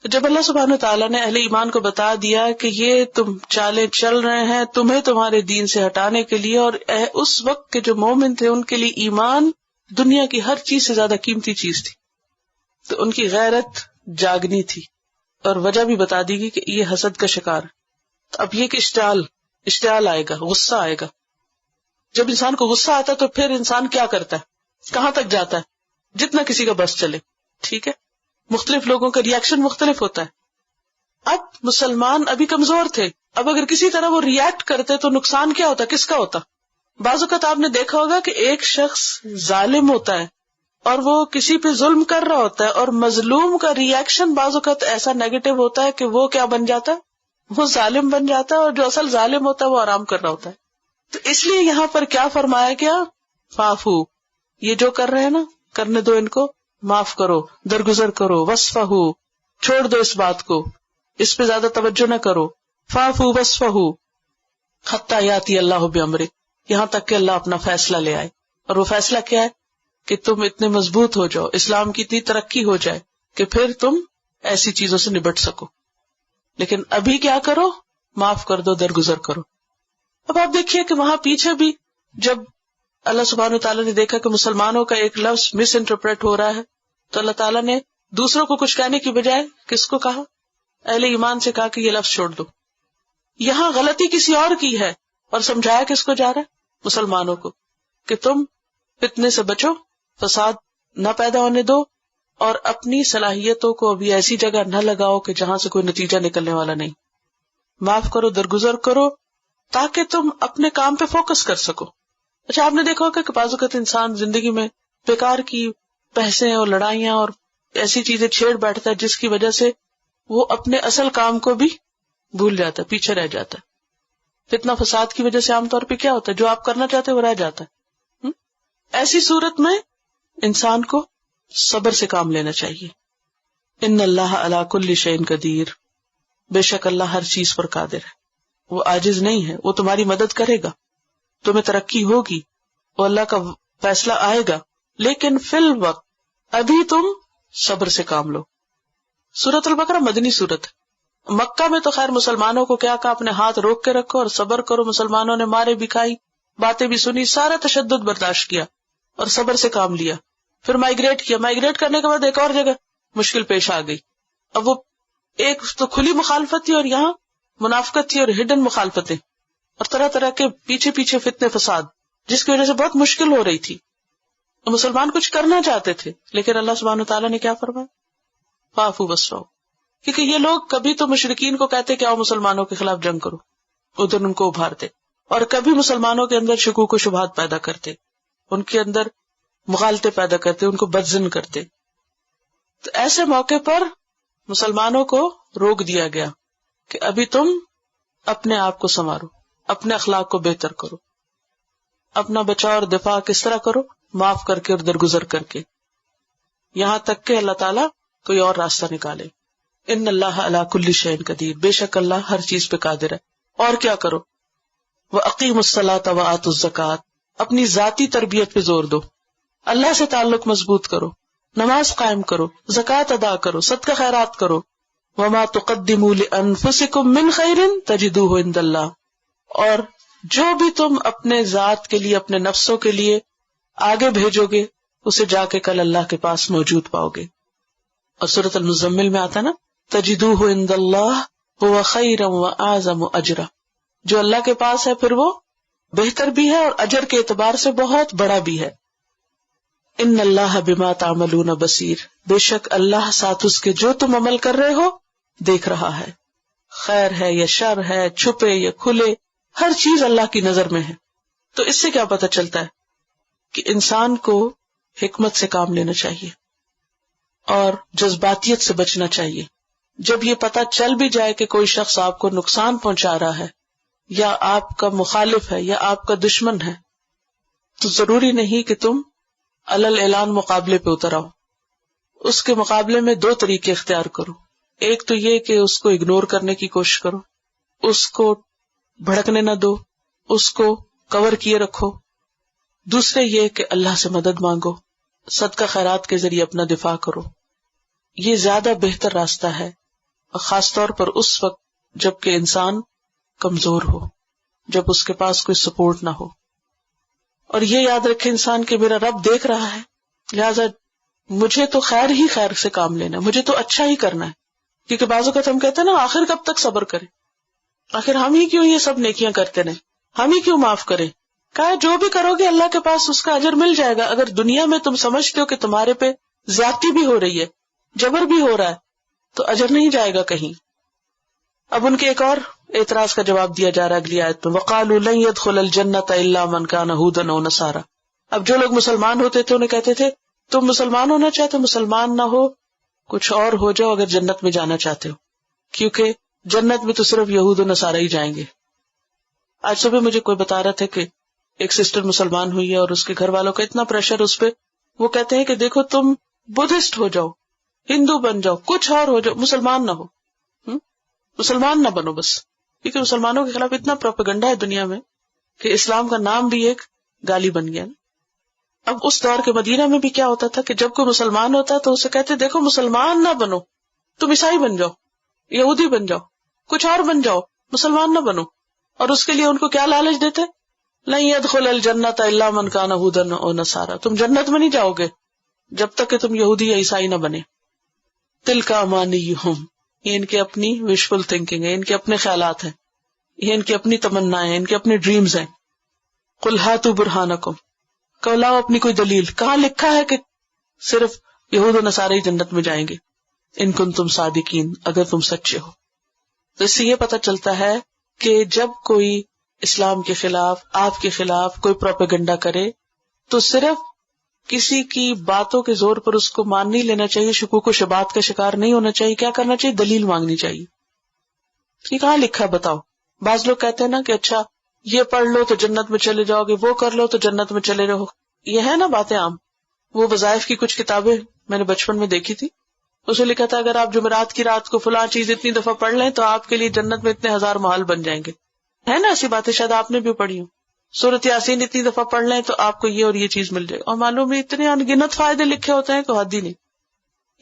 [SPEAKER 1] جب اللہ سبحانہ تعالیٰ نے اہل ایمان کو بتا دیا کہ یہ تم چالیں چل رہے ہیں تمہیں تمہارے دین سے ہٹانے کے لیے، اور اس وقت کے جو مومن تھے ان کے لیے ایمان دنیا کی ہر چیز سے زیادہ قیمتی چیز تھی، تو ان کی غیرت جاگنی تھی اور وجہ بھی بتا دی گئی کہ یہ حسد کا شکار. تو اب یہ کہ اشتعال آئے گا، غصہ آئے گا. جب انسان کو غصہ آتا ہے تو پھر انسان کیا کرتا ہے؟ کہاں تک جاتا ہے؟ جتنا کسی کا بس چلے. ٹھیک ہے، مختلف لوگوں کا ریئیکشن مختلف ہوتا ہے. اب مسلمان ابھی کمزور تھے، اب اگر کسی طرح وہ ریئیکٹ کرتے تو نقصان کیا ہوتا؟ کس کا ہوتا؟ بعض اوقات آپ نے دیکھا ہوگا کہ ایک شخص ظالم ہوتا ہے اور وہ کسی پہ ظلم کر رہا ہوتا ہے، اور مظلوم کا ریئیکشن بعض اوقات ایسا نیگیٹو ہوتا ہے کہ وہ کیا بن جاتا ہے؟ وہ ظالم بن جاتا ہے، اور جو اصل ظالم ہوتا ہے وہ آرام کر رہا ہوتا ہے. تو اس لیے یہاں پر کیا فرمایا گیا؟ فافو، یہ جو کر رہے ہیں نا، کرنے دو ان کو، معاف کرو، درگزر کرو. وصفہو، چھوڑ دو اس بات کو، اس پہ زیادہ توجہ نہ کرو. فافو وصفہو حتی یاتی اللہ بامرہ، یہاں تک کہ اللہ اپنا فیصلہ لے آئے. اور وہ فیصلہ کیا ہے؟ کہ تم اتنے مضبوط ہو جاؤ، اسلام کی اتنی ترقی ہو جائے کہ پھر تم ایسی چیزوں سے نبٹ سکو. لیکن ابھی کیا کرو؟ معاف کر دو، درگزر کرو. اب آپ دیکھیے کہ وہاں پیچھے بھی جب اللہ سبحانہ وتعالیٰ نے دیکھا کہ مسلمانوں کا ایک لفظ مس انٹرپریٹ ہو رہا ہے تو اللہ تعالیٰ نے دوسروں کو کچھ کہنے کی بجائے کس کو کہا؟ اہل ایمان سے کہا کہ یہ لفظ چھوڑ دو. یہاں غلطی کسی اور کی ہے اور سمجھایا کس کو جا رہا ہے؟ مسلمانوں کو، کہ تم فتنے سے بچو، فساد نہ پیدا ہونے دو، اور اپنی صلاحیتوں کو ابھی ایسی جگہ نہ لگاؤ کہ جہاں سے کوئی نتیجہ نکلنے والا نہیں. معاف کرو، درگزر کرو، تاکہ تم اپنے کام پہ فوکس کر سکو. اچھا، آپ نے دیکھا ہوگا کہ بعض اوقات انسان زندگی میں بیکار کی بحثیں اور لڑائیاں اور ایسی چیزیں چھیڑ بیٹھتا ہے جس کی وجہ سے وہ اپنے اصل کام کو بھی بھول جاتا ہے، پیچھے رہ جاتا ہے. فتنہ فساد کی وجہ سے عام طور پہ کیا ہوتا ہے؟ جو آپ کرنا چاہتے وہ رہ جاتا ہے. ایسی صورت میں انسان کو صبر سے کام لینا چاہیے. ان اللہ علی کل شیء قدیر، بے شک اللہ ہر چیز پر قادر ہے، وہ عاجز نہیں ہے، وہ تمہاری مدد کرے گا، تمہیں ترقی ہوگی، وہ اللہ کا فیصلہ آئے گا، لیکن فی الوقت ابھی تم صبر سے کام لو. سورۃ البقرہ مدنی سورت ہے. مکہ میں تو خیر مسلمانوں کو کیا کہا؟ اپنے ہاتھ روک کے رکھو اور صبر کرو. مسلمانوں نے مارے بھی کھائی، باتیں بھی سنی، سارا تشدد برداشت کیا اور صبر سے کام لیا. پھر مائگریٹ کیا، مائگریٹ کرنے کے بعد ایک اور جگہ مشکل پیش آ گئی. اب وہ ایک تو کھلی مخالفت تھی اور یہاں منافقت تھی اور ہڈن مخالفتیں اور طرح طرح کے پیچھے پیچھے فتنے فساد، جس کی وجہ سے بہت مشکل ہو رہی تھی. مسلمان کچھ کرنا چاہتے تھے لیکن اللہ سبحانہ وتعالیٰ نے کیا فرمایا؟ فاعفوا واصفحوا. کیونکہ یہ لوگ کبھی تو مشرکین کو کہتے کہ آؤ مسلمانوں کے خلاف جنگ کرو، ادھر ان کو ابھارتے، اور کبھی مسلمانوں کے اندر شکوک و شبہات پیدا کرتے، ان کے اندر مغالطے پیدا کرتے، ان کو بدظن کرتے. تو ایسے موقع پر مسلمانوں کو روک دیا گیا کہ ابھی تم اپنے آپ کو سنوارو، اپنے اخلاق کو بہتر کرو، اپنا بچاؤ اور دفاع کس طرح کرو؟ معاف کر کے اور درگزر کر کے، یہاں تک کہ اللہ تعالیٰ کوئی اور راستہ نکالے. ان اللہ علی کل شیء قدیر، بے شک اللہ ہر چیز پہ قادر ہے. اور کیا کرو؟ وَأَقِیمُوا الصَّلَاةَ وَآتُوا الزَّکَاةَ، اپنی ذاتی تربیت پہ زور دو، اللہ سے تعلق مضبوط کرو، نماز قائم کرو، زکوٰۃ ادا کرو، صدقہ خیرات کرو. وَمَا تُقَدِّمُوا لِأَنفُسِكُم مِّن خَيْرٍ تَجِدُوهُ عِندَ اللَّهِ، اور جو بھی تم اپنے ذات کے لیے، اپنے نفسوں کے لیے آگے بھیجو گے اسے جا کے کل اللہ کے پاس موجود پاؤ گے. اور سورۃ المزمل میں آتا نا تجدوہ عند اللہ هو خیرا واعظم اجرا، جو اللہ کے پاس ہے پھر وہ بہتر بھی ہے اور اجر کے اعتبار سے بہت بڑا بھی ہے. ان اللہ بما تعملون بصیر، بے شک اللہ ساتھ اس کے جو تم عمل کر رہے ہو دیکھ رہا ہے. خیر ہے یا شر ہے، چھپے یا کھلے، ہر چیز اللہ کی نظر میں ہے. تو اس سے کیا پتہ چلتا ہے کہ انسان کو حکمت سے کام لینا چاہیے اور جذباتیت سے بچنا چاہیے. جب یہ پتہ چل بھی جائے کہ کوئی شخص آپ کو نقصان پہنچا رہا ہے یا آپ کا مخالف ہے یا آپ کا دشمن ہے تو ضروری نہیں کہ تم علل اعلان مقابلے پہ اتر آؤ. اس کے مقابلے میں دو طریقے اختیار کرو. ایک تو یہ کہ اس کو اگنور کرنے کی کوشش کرو، اس کو بھڑکنے نہ دو، اس کو کور کیے رکھو. دوسرے یہ کہ اللہ سے مدد مانگو، صدقہ خیرات کے ذریعے اپنا دفاع کرو. یہ زیادہ بہتر راستہ ہے، اور خاص طور پر اس وقت جب کہ انسان کمزور ہو، جب اس کے پاس کوئی سپورٹ نہ ہو. اور یہ یاد رکھے انسان کہ میرا رب دیکھ رہا ہے، لہذا مجھے تو خیر ہی خیر سے کام لینا ہے، مجھے تو اچھا ہی کرنا ہے. کیونکہ بعض اوقات ہم کہتے ہیں نا آخر کب تک صبر کریں، آخر ہم ہی کیوں یہ سب نیکیاں کرتے رہیں، ہم ہی کیوں معاف کریں. کہا جو بھی کرو گے اللہ کے پاس اس کا اجر مل جائے گا. اگر دنیا میں تم سمجھتے ہو کہ تمہارے پہ زیادتی بھی ہو رہی ہے، جبر بھی ہو رہا ہے، تو اجر نہیں جائے گا کہیں. اب ان کے ایک اور اعتراض کا جواب دیا جا رہا ہے اگلی آیت میں، وَقَالُوا لَن يَدْخُلَ الْجَنَّةَ إِلَّا مَنْ كَانَ هُودًا أَوْ نَصَارَىٰ. اب جو لوگ مسلمان ہوتے تھے انہیں کہتے تھے تم مسلمان ہونا چاہتے، مسلمان نہ ہو کچھ اور ہو جاؤ اگر جنت میں جانا چاہتے ہو، کیونکہ جنت میں تو صرف یہود و نصارہ ہی جائیں گے. آج صبح مجھے کوئی بتا رہا تھا کہ ایک سسٹر مسلمان ہوئی ہے اور اس کے گھر والوں کا اتنا پریشر اس پہ، وہ کہتے ہیں کہ دیکھو تم بدھسٹ ہو جاؤ، ہندو بن جاؤ، کچھ اور ہو جاؤ، مسلمان نہ ہو، مسلمان نہ بنو بس. کیونکہ مسلمانوں کے خلاف اتنا پروپیگنڈا ہے دنیا میں کہ اسلام کا نام بھی ایک گالی بن گیا. اب اس دور کے مدینہ میں بھی کیا ہوتا تھا کہ جب کوئی مسلمان ہوتا تو اسے کہتے دیکھو مسلمان نہ بنو، تم عیسائی بن جاؤ، یہودی بن جاؤ، کچھ اور بن جاؤ، مسلمان نہ بنو. اور اس کے لیے ان کو کیا لالچ دیتے؟ لن يدخل الجنت الا من كان هودا او نصارى، تم جنت میں نہیں جاؤ گے جب تک کہ تم یہودی یا عیسائی نہ بنے. تلک امانیہم، یہ ان کی اپنی وشفل تھنکنگ ہے، ان کے اپنے خیالات ہیں، یہ ان کی اپنی تمنائیں ہیں، ان کے اپنے ڈریمز ہیں. قل ہاتوا برہانکم، کہ لاؤ اپنی کوئی دلیل. کہاں لکھا ہے کہ صرف یہود و نصارے جنت میں جائیں گے؟ ان کنتم صادقین، اگر تم سچے ہو. تو اس سے یہ پتہ چلتا ہے کہ جب کوئی اسلام کے خلاف، آپ کے خلاف کوئی پروپیگنڈا کرے تو صرف کسی کی باتوں کے زور پر اس کو مان نہیں لینا چاہیے، شکوک و شبہات کا شکار نہیں ہونا چاہیے. کیا کرنا چاہیے؟ دلیل مانگنی چاہیے. یہ کہاں لکھا بتاؤ. بعض لوگ کہتے ہیں نا کہ اچھا یہ پڑھ لو تو جنت میں چلے جاؤ گے، وہ کر لو تو جنت میں چلے رہو. یہ ہے نا باتیں عام. وہ وظائف کی کچھ کتابیں میں نے بچپن میں دیکھی تھی، اسے لکھا تھا اگر آپ جمعرات کی رات کو فلاں چیز اتنی دفعہ پڑھ لیں تو آپ کے لیے جنت میں اتنے 1000 محل بن جائیں گے. ہے نا ایسی باتیں، شاید آپ نے بھی پڑھی ہوں. سورۃ یاسین اتنی دفعہ پڑھ لیں تو آپ کو یہ اور یہ چیز مل جائے. اور معلوم ہے اتنے انگنت فائدے لکھے ہوتے ہیں کہ حد ہی نہیں.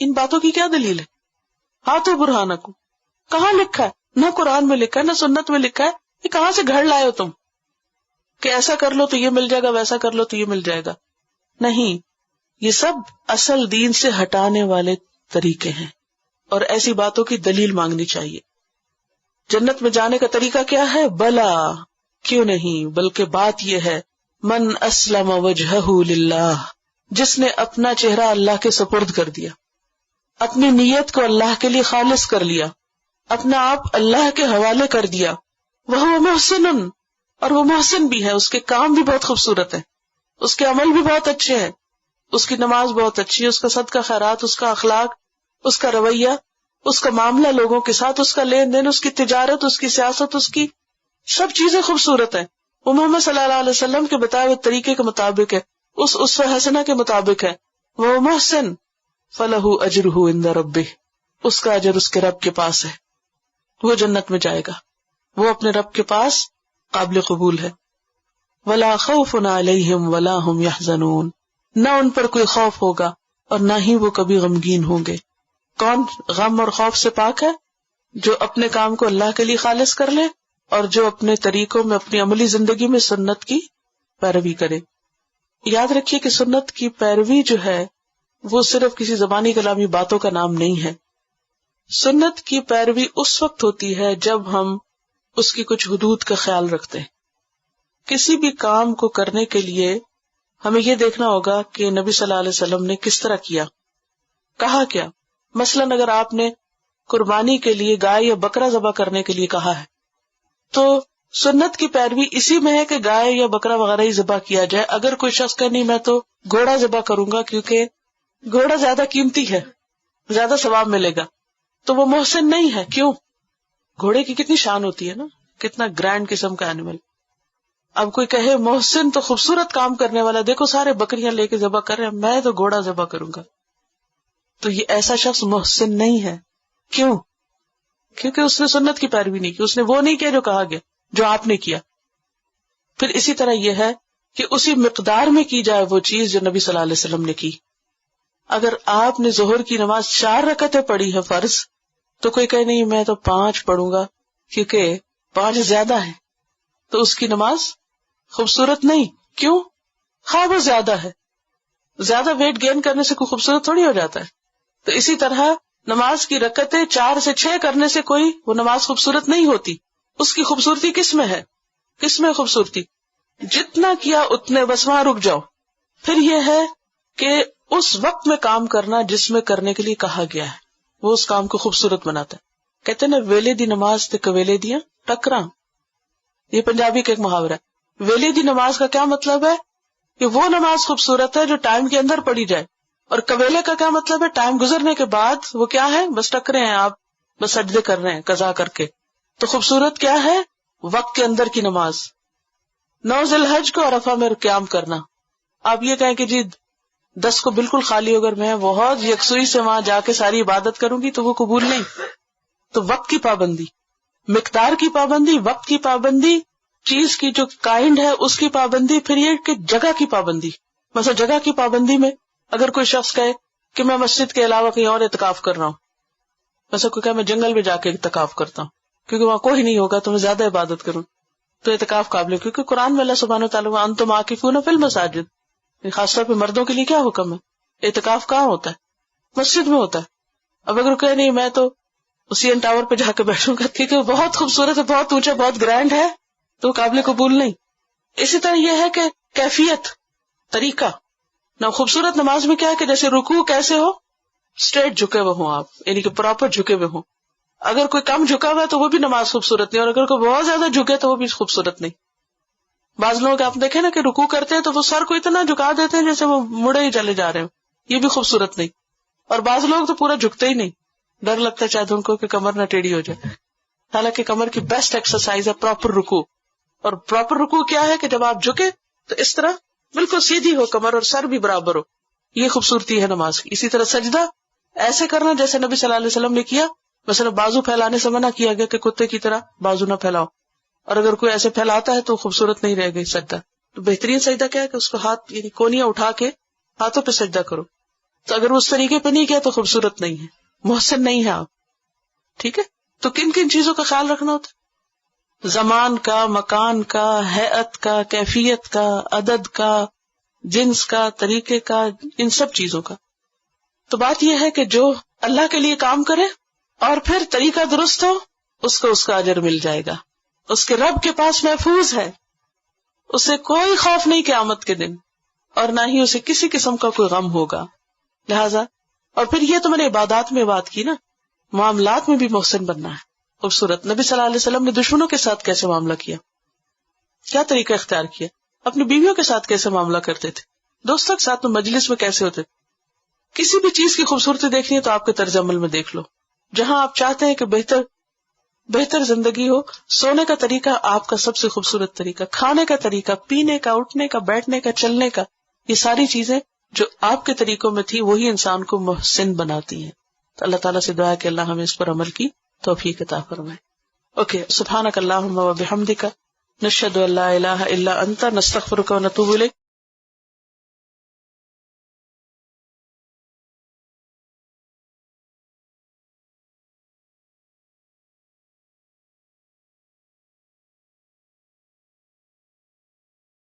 [SPEAKER 1] ان باتوں کی کیا دلیل ہے؟ ہاتھوں برہانکم، کہاں لکھا ہے؟ نہ قرآن میں لکھا ہے، نہ سنت میں لکھا ہے. یہ کہاں سے گھڑ لائے ہو تم کہ ایسا کر لو تو یہ مل جائے گا، ویسا کر لو تو یہ مل جائے گا؟ نہیں، یہ سب اصل دین سے ہٹانے والے طریقے ہیں، اور ایسی باتوں کی دلیل مانگنی چاہیے. جنت میں جانے کا طریقہ کیا ہے؟ بلا، کیوں نہیں، بلکہ بات یہ ہے من اسلم وجہہ للہ، جس نے اپنا چہرہ اللہ کے سپرد کر دیا، اپنی نیت کو اللہ کے لیے خالص کر لیا، اپنا آپ اللہ کے حوالے کر دیا. وہو محسن، اور وہ محسن بھی ہے، اس کے کام بھی بہت خوبصورت ہیں، اس کے عمل بھی بہت اچھے ہیں، اس کی نماز بہت اچھی ہے، اس کا صدقہ خیرات، اس کا اخلاق، اس کا رویہ، اس کا معاملہ لوگوں کے ساتھ، اس کا لین دین، اس کی تجارت، اس کی سیاست، اس کی سب چیزیں خوبصورت ہیں. وہ محمد صلی اللہ علیہ وسلم کے بتائے ہوئے طریقے کے مطابق ہے، اس اسوہ حسنہ کے مطابق ہے. وہ محسن فلہ اجرہ عند ربہ، اس کا اجر اس کے رب کے پاس ہے، وہ جنت میں جائے گا، وہ اپنے رب کے پاس قابل قبول ہے. ولا خوف علیہم ولا هم يحزنون، نہ ان پر کوئی خوف ہوگا اور نہ ہی وہ کبھی غمگین ہوں گے. کون غم اور خوف سے پاک ہے؟ جو اپنے کام کو اللہ کے لیے خالص کر لے اور جو اپنے طریقوں میں، اپنی عملی زندگی میں سنت کی پیروی کرے. یاد رکھیے کہ سنت کی پیروی جو ہے وہ صرف کسی زبانی کلامی باتوں کا نام نہیں ہے. سنت کی پیروی اس وقت ہوتی ہے جب ہم اس کی کچھ حدود کا خیال رکھتے ہیں. کسی بھی کام کو کرنے کے لیے ہمیں یہ دیکھنا ہوگا کہ نبی صلی اللہ علیہ وسلم نے کس طرح کیا، کہا کیا. مثلاً اگر آپ نے قربانی کے لیے گائے یا بکرا ذبح کرنے کے لیے کہا ہے تو سنت کی پیروی اسی میں ہے کہ گائے یا بکرا وغیرہ ہی ذبح کیا جائے. اگر کوئی شخص کہ نہیں میں تو گھوڑا ذبح کروں گا کیونکہ گھوڑا زیادہ قیمتی ہے، زیادہ ثواب ملے گا، تو وہ محسن نہیں ہے. کیوں؟ گھوڑے کی کتنی شان ہوتی ہے نا، کتنا گرینڈ قسم کا اینیمل. اب کوئی کہے محسن تو خوبصورت کام کرنے والا، دیکھو سارے بکریاں لے کے ذبح کر رہے ہیں، میں تو گھوڑا ذبح کروں گا، تو یہ ایسا شخص محسن نہیں ہے. کیوں؟ کیونکہ اس نے سنت کی پیروی نہیں کی، اس نے وہ نہیں کیا جو کہا گیا، جو آپ نے کیا. پھر اسی طرح یہ ہے کہ اسی مقدار میں کی جائے وہ چیز جو نبی صلی اللہ علیہ وسلم نے کی. اگر آپ نے ظہر کی نماز 4 رکعتیں پڑھی ہے فرض، تو کوئی کہے نہیں میں تو 5 پڑھوں گا کیونکہ 5 زیادہ ہے، تو اس کی نماز خوبصورت نہیں. کیوں؟ خواہ وہ زیادہ ہے، زیادہ ویٹ گین کرنے سے کوئی خوبصورت تھوڑی ہو جاتا ہے. تو اسی طرح نماز کی رکعتیں 4 سے 6 کرنے سے کوئی وہ نماز خوبصورت نہیں ہوتی. اس کی خوبصورتی کس میں ہے؟ کس میں خوبصورتی؟ جتنا کیا اتنے بس وہاں رک جاؤ. پھر یہ ہے کہ اس وقت میں کام کرنا جس میں کرنے کے لیے کہا گیا ہے، وہ اس کام کو خوبصورت بناتا ہے. کہتے ہیں نا ویلے دی نماز تے کویلے دیاں ٹکراں، یہ پنجابی کا ایک محاورہ ہے. ویلے دی نماز کا کیا مطلب ہے؟ کہ وہ نماز خوبصورت ہے جو ٹائم کے اندر پڑھی جائے. اور کویلے کا کیا مطلب ہے؟ ٹائم گزرنے کے بعد وہ کیا ہے؟ بس ٹکرے ہیں آپ، بس سجدے کر رہے ہیں قضا کر کے. تو خوبصورت کیا ہے؟ وقت کے اندر کی نماز. 9 ذی الحج کو عرفہ میں قیام کرنا. آپ یہ کہیں کہ جی 10 کو بالکل خالی اگر میں بہت یکسوئی سے وہاں جا کے ساری عبادت کروں گی تو وہ قبول نہیں. تو وقت کی پابندی، مقدار کی پابندی، وقت کی پابندی، چیز کی جو کائنڈ ہے اس کی پابندی، پھر یہ کہ جگہ کی پابندی. مثلا جگہ کی پابندی میں اگر کوئی شخص کہے کہ میں مسجد کے علاوہ کہیں اور اعتکاف کر رہا ہوں، مثلا کوئی کہے میں جنگل میں جا کے اعتکاف کرتا ہوں کیونکہ وہاں کوئی نہیں ہوگا تو میں زیادہ عبادت کروں، تو اعتکاف قابل ہے، کیونکہ قرآن میں اللہ سبحانہ وتعالیٰ انتم عاکفون فی المساجد، خاص طور پہ مردوں کے لیے کیا حکم ہے؟ اعتکاف کہاں ہوتا ہے؟ مسجد میں ہوتا ہے۔ اب اگر کوئی نہیں میں تو اسی این ٹاور پہ جا کے بیٹھوں گا کیونکہ وہ بہت خوبصورت ہے، بہت اونچا، بہت گرینڈ ہے، تو قابل قبول نہیں۔ اسی طرح یہ ہے کہ کیفیت، طریقہ، نہ خوبصورت نماز میں کیا ہے کہ جیسے رکوع کیسے ہو، اسٹریٹ جھکے ہوئے ہوں آپ، یعنی کہ پراپر جھکے ہوئے ہوں۔ اگر کوئی کم جھکا ہوا ہے تو وہ بھی نماز خوبصورت نہیں، اور اگر کوئی بہت زیادہ جھکے تو وہ بھی خوبصورت نہیں۔ بعض لوگ آپ دیکھیں نا کہ رکوع کرتے ہیں تو وہ سر کو اتنا جھکا دیتے ہیں جیسے وہ مڑے ہی چلے جا رہے ہوں، یہ بھی خوبصورت نہیں۔ اور بعض لوگ تو پورا جھکتے ہی نہیں، ڈر لگتا ہے شاید ان کو کہ کمر نہ ٹیڑھی ہو جائے، حالانکہ کمر کی بیسٹ ایکسرسائز ہے پراپر رکوع۔ اور پراپر رکوع کیا ہے کہ جب آپ جھکے تو اس طرح بالکل سیدھی ہو کمر اور سر بھی برابر ہو، یہ خوبصورتی ہے نماز کی۔ اسی طرح سجدہ ایسے کرنا جیسے نبی صلی اللہ علیہ وسلم نے کیا، مثلا بازو پھیلانے سے منع کیا گیا کہ کتے کی طرح بازو نہ پھیلاؤ، اور اگر کوئی ایسے پھیلاتا ہے تو خوبصورت نہیں رہے گا سجدہ۔ تو بہترین سجدہ کیا ہے کہ اس کو ہاتھ یعنی کونیاں اٹھا کے ہاتھوں پہ سجدہ کرو، تو اگر اس طریقے پہ نہیں کیا تو خوبصورت نہیں ہے، محسن نہیں ہے آپ، ٹھیک ہے۔ تو کن کن چیزوں کا خیال رکھنا ہوتا ہے؟ زمان کا، مکان کا، ہیئت کا، کیفیت کا، عدد کا، جنس کا، طریقے کا، ان سب چیزوں کا۔ تو بات یہ ہے کہ جو اللہ کے لیے کام کرے اور پھر طریقہ درست ہو، اس کو اس کا اجر مل جائے گا، اس کے رب کے پاس محفوظ ہے، اسے کوئی خوف نہیں قیامت کے دن، اور نہ ہی اسے کسی قسم کا کوئی غم ہوگا۔ لہذا اور پھر یہ تو میں نے عبادات میں بات کی نا، معاملات میں بھی محسن بننا ہے، خوبصورت۔ نبی صلی اللہ علیہ وسلم نے دشمنوں کے ساتھ کیسے معاملہ کیا، کیا طریقہ اختیار کیا، اپنی بیویوں کے ساتھ کیسے معاملہ کرتے تھے، دوستوں کے ساتھ مجلس میں کیسے ہوتے تھے۔ کسی بھی چیز کی خوبصورتی دیکھنی ہے تو آپ کے طرز عمل میں دیکھ لو، جہاں آپ چاہتے ہیں کہ بہتر زندگی ہو، سونے کا طریقہ آپ کا سب سے خوبصورت طریقہ، کھانے کا طریقہ، پینے کا، اٹھنے کا، بیٹھنے کا، چلنے کا، یہ ساری چیزیں جو آپ کے طریقوں میں تھی وہی انسان کو محسن بناتی ہیں۔ تو اللہ تعالیٰ سے دعا ہے کہ اللہ ہمیں اس پر عمل کی توفیق عطا فرمائے۔ اوکے، سبحانک اللہم و بحمدک، نشہد ان لا الہ الا انت، نستغفرک و نتوب الیک۔